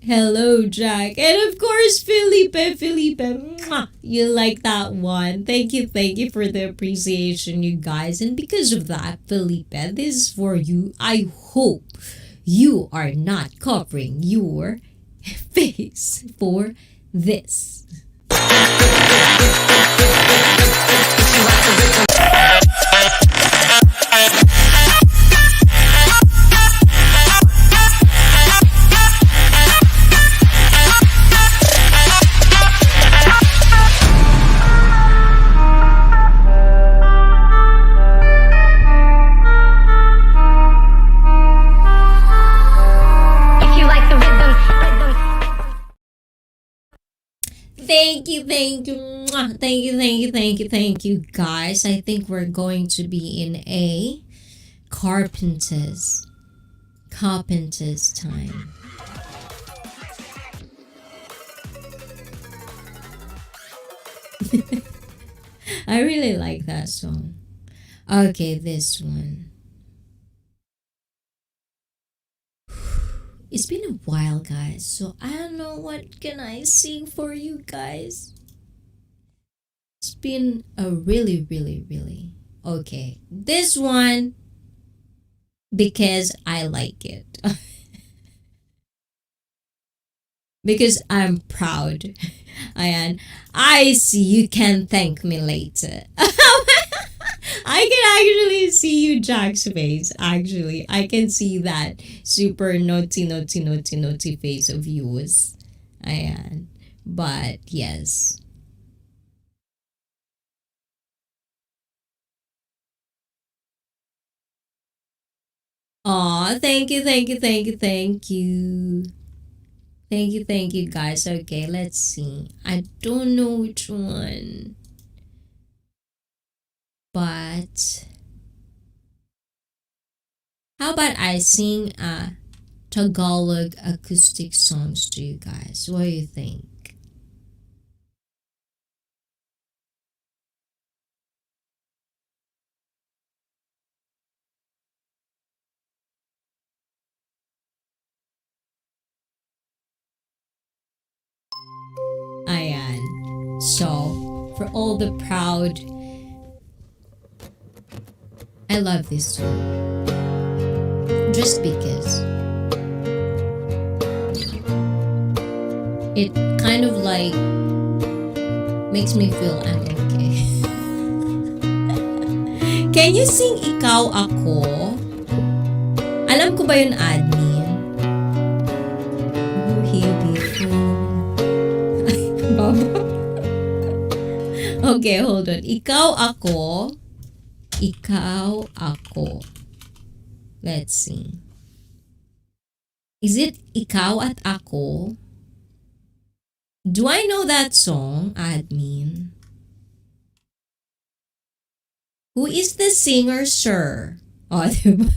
Hello, Jack. And of course, Felipe. Mwah. You like that one. Thank you for the appreciation, you guys. And because of that, Felipe, this is for you. I hope you are not covering your face for this. Thank you, guys. I think we're going to be in a carpenter's time. I really like that song. Okay, this one. It's been a while, guys, so I don't know what can I sing for you guys. It's been a really okay. This one because I like it. Because I'm proud. And ICEE, you can thank me later. I can actually see you, Jack's face. Actually, I can see that super naughty face of yours. But yes. Aw, thank you. Thank you, guys. Okay, let's see. I don't know which one. But how about I sing Tagalog acoustic songs to you guys? What do you think? Ayan. So, for all the proud, I love this song. Just because it kind of like makes me feel I'm okay. Can you sing Ikaw Ako? Alam ko ba yun, admin? Oh, here before. Baba. Okay, hold on. Ikaw Ako. Let's see. Is it Ikaw at Ako? Do I know that song, admin? Who is the singer, sir? Oh, diba?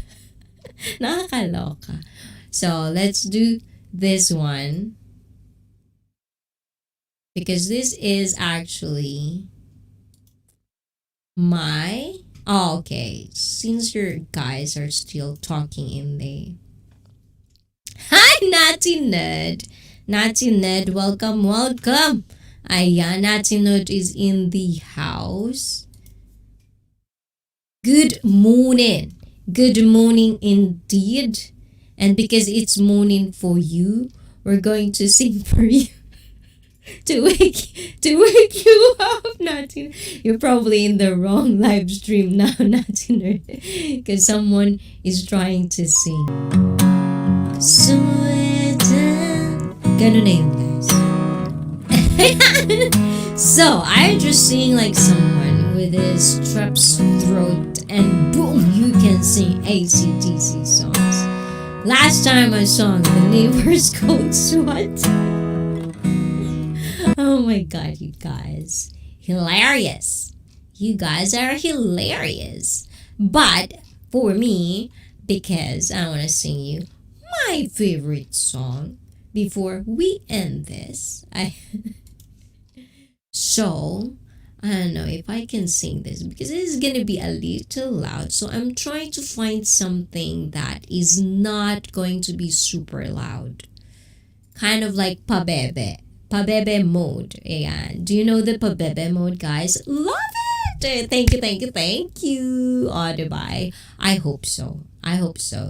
Nakakaloka. So, let's do this one. Because this is actually my... Oh, okay. Since your guys are still talking in there. Hi, Natty Nerd. Natty Nerd, welcome. Ayan, Natty Nerd is in the house. Good morning. Good morning indeed. And because it's morning for you, we're going to sing for you. to wake you up, Natty. You're probably in the wrong live stream now, Natty, because someone is trying to sing. Sweden. Ganun na yun, guys. So, I just seeing like someone with his strep's throat and boom, you can sing AC/DC songs. Last time I sang the neighbor's coat sweat. Oh my god, you guys. Hilarious. You guys are hilarious. But for me, because I want to sing you my favorite song before we end this. So, I don't know if I can sing this because it is going to be a little loud. So, I'm trying to find something that is not going to be super loud. Kind of like pabebe. Pabebe mode. Ayan. Do you know the pabebe mode, guys? Love it! Thank you. Oh, diba? I hope so.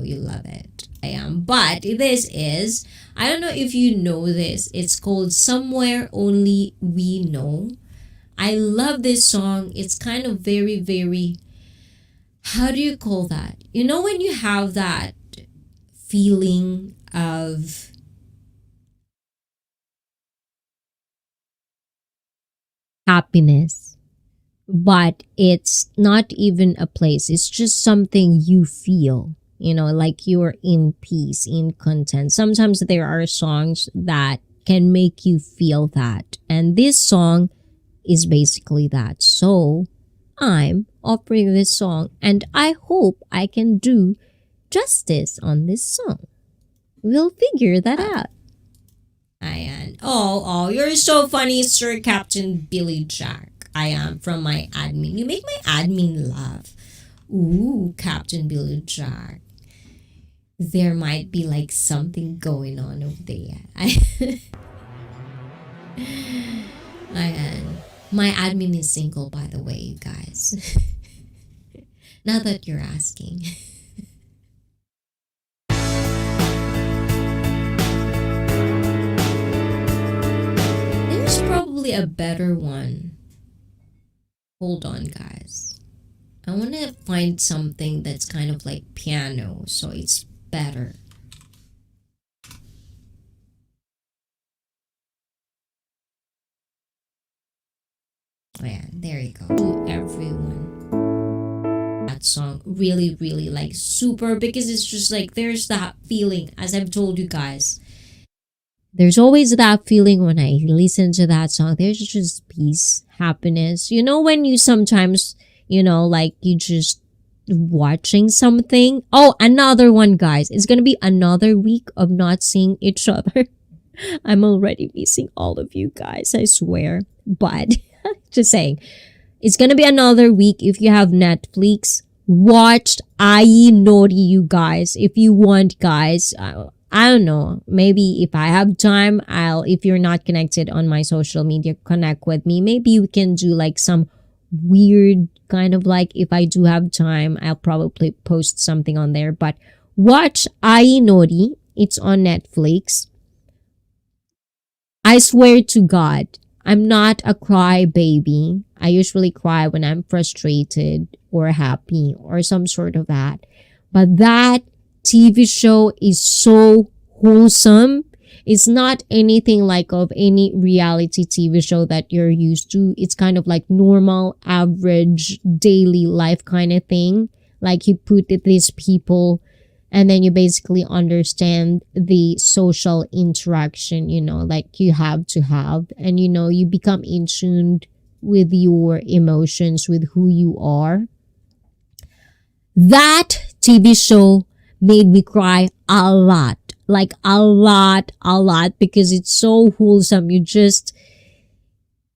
You love it. But this is, I don't know if you know this. It's called Somewhere Only We Know. I love this song. It's kind of very, very, how do you call that? You know when you have that feeling of happiness, but it's not even a place. It's just something you feel, like you're in peace, in content. Sometimes there are songs that can make you feel that. And this song is basically that. So I'm offering this song and I hope I can do justice on this song. We'll figure that out. Ayan. Oh, you're so funny, Sir Captain Billy Jack. I am from my admin. You make my admin laugh. Ooh, Captain Billy Jack. There might be like something going on over there. My admin is single, by the way, you guys. Now that you're asking. There's probably a better one. Hold on, guys. I want to find something that's kind of like piano, so it's better. Oh yeah, there you go. To everyone. That song really, really like super, because it's just like there's that feeling, as I've told you guys. There's always that feeling when I listen to that song. There's just peace, happiness. You know when you sometimes, like you just watching something. Oh, another one, guys. It's gonna be another week of not seeing each other. I'm already missing all of you guys, I swear. But just saying, it's gonna be another week. If you have Netflix, watch ICEE Naughty, you guys. If you want, guys. I don't know. Maybe if I have time, if you're not connected on my social media, connect with me. Maybe we can do like some weird kind of like, if I do have time, I'll probably post something on there. But watch ICEE Naughty. It's on Netflix. I swear to God, I'm not a cry baby. I usually cry when I'm frustrated or happy or some sort of that. But that TV show is so wholesome. It's not anything like of any reality TV show that you're used to. It's kind of like normal, average, daily life kind of thing. Like you put these people and then you basically understand the social interaction, like you have to have. And, you become in tune with your emotions, with who you are. That TV show made me cry a lot, like a lot, because it's so wholesome.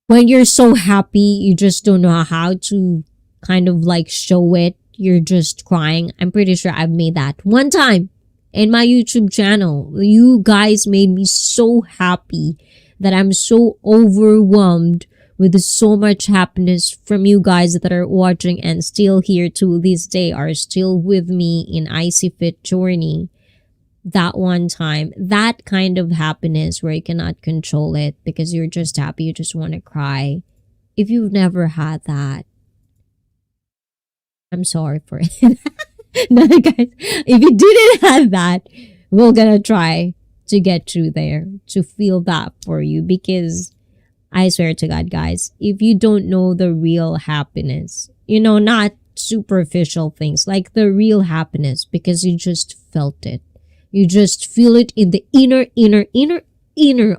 When you're so happy, you just don't know how to kind of like show it. You're just crying. I'm pretty sure I've made that one time in my YouTube channel. You guys made me so happy that I'm so overwhelmed with so much happiness from you guys that are watching and still here to this day, are still with me in ICEE Fit journey. That one time, that kind of happiness where you cannot control it because you're just happy, you just want to cry. If you've never had that, I'm sorry for it. No, guys, if you didn't have that, we're gonna try to get through there, to feel that for you, because I swear to God, guys, if you don't know the real happiness, not superficial things, like the real happiness, because you just felt it. You just feel it in the inner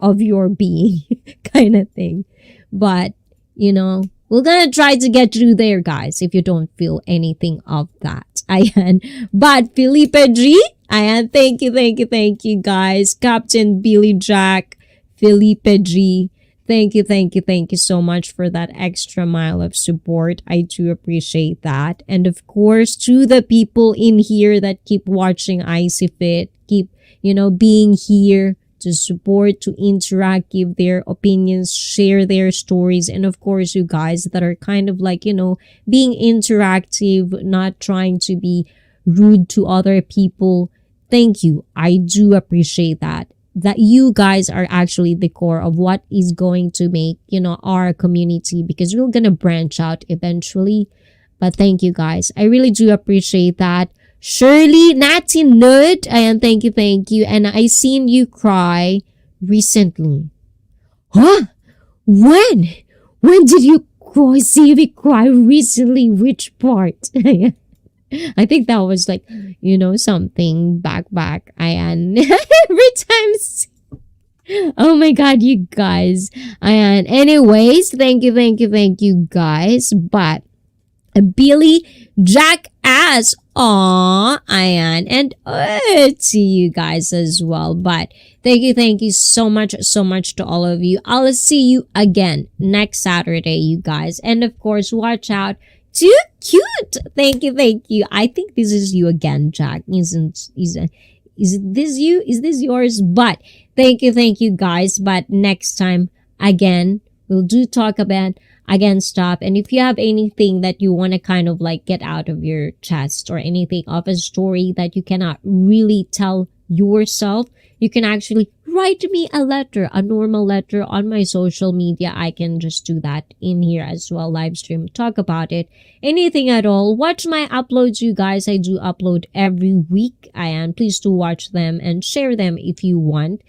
of your being kind of thing. But, we're gonna try to get through there, guys, if you don't feel anything of that. Ayan. But Felipe G, ayan, thank you, guys. Captain Billy Jack, Felipe G, thank you so much for that extra mile of support. I do appreciate that. And of course, to the people in here that keep watching ICEE Fit, keep, being here to support, to interact, give their opinions, share their stories. And of course, you guys that are kind of like, being interactive, not trying to be rude to other people. Thank you. I do appreciate that you guys are actually the core of what is going to make, our community, because we're going to branch out eventually. But thank you, guys. I really do appreciate that. Shirley, Natty Nerd, and thank you. And I seen you cry recently. Huh? When? When did you see me cry recently? Which part? I think that was like, something back. And every time. Oh my God, you guys. And anyways, thank you, guys. But Billy Jackass, aw, Ayan, and to you guys as well. But thank you so much to all of you. I'll see you again next Saturday, you guys. And of course, watch out. Too cute. Thank you. I think this is you again, Jack. Is this you? Is this yours? But thank you, guys. But next time, again, we'll do talk about stuff. And if you have anything that you want to kind of like get out of your chest, or anything of a story that you cannot really tell yourself, you can actually write me a letter, a normal letter on my social media. I can just do that in here as well, live stream, talk about it, anything at all. Watch my uploads, you guys. I do upload every week, and please do watch them and share them if you want.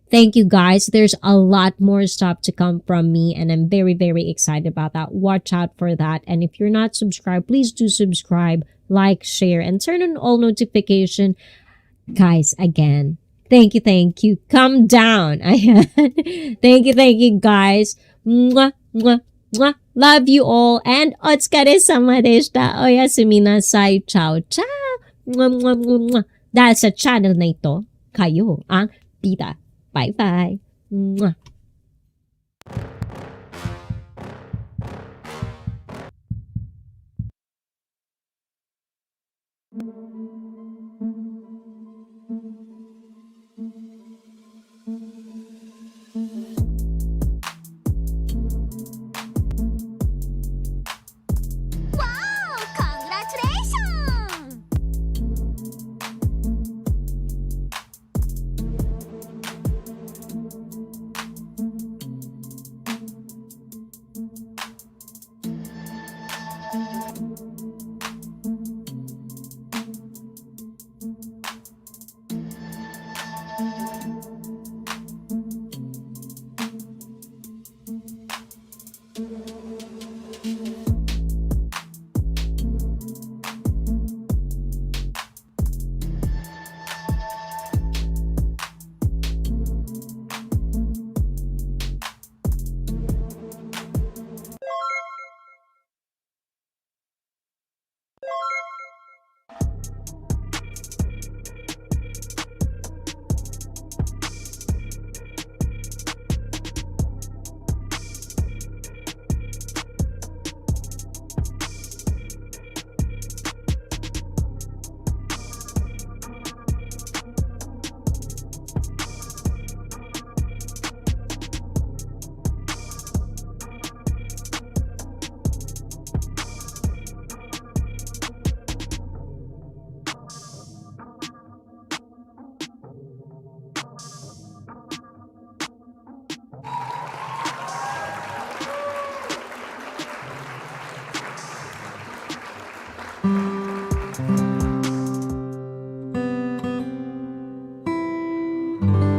Thank you, guys. There's a lot more stuff to come from me, and I'm very, very excited about that. Watch out for that. And if you're not subscribed, please do subscribe, like, share, and turn on all notification. Guys, again, thank you. Come down. Thank you, guys. Mwah, mwah, mwah. Love you all. And otsukare-sama deshita. Oyasumi nasai. Ciao, ciao. Mwah, mwah, mwah, mwah. Dahil sa channel na ito, kayo ang bida. Bye-bye. Mwah. Wow! Congratulations! Wow!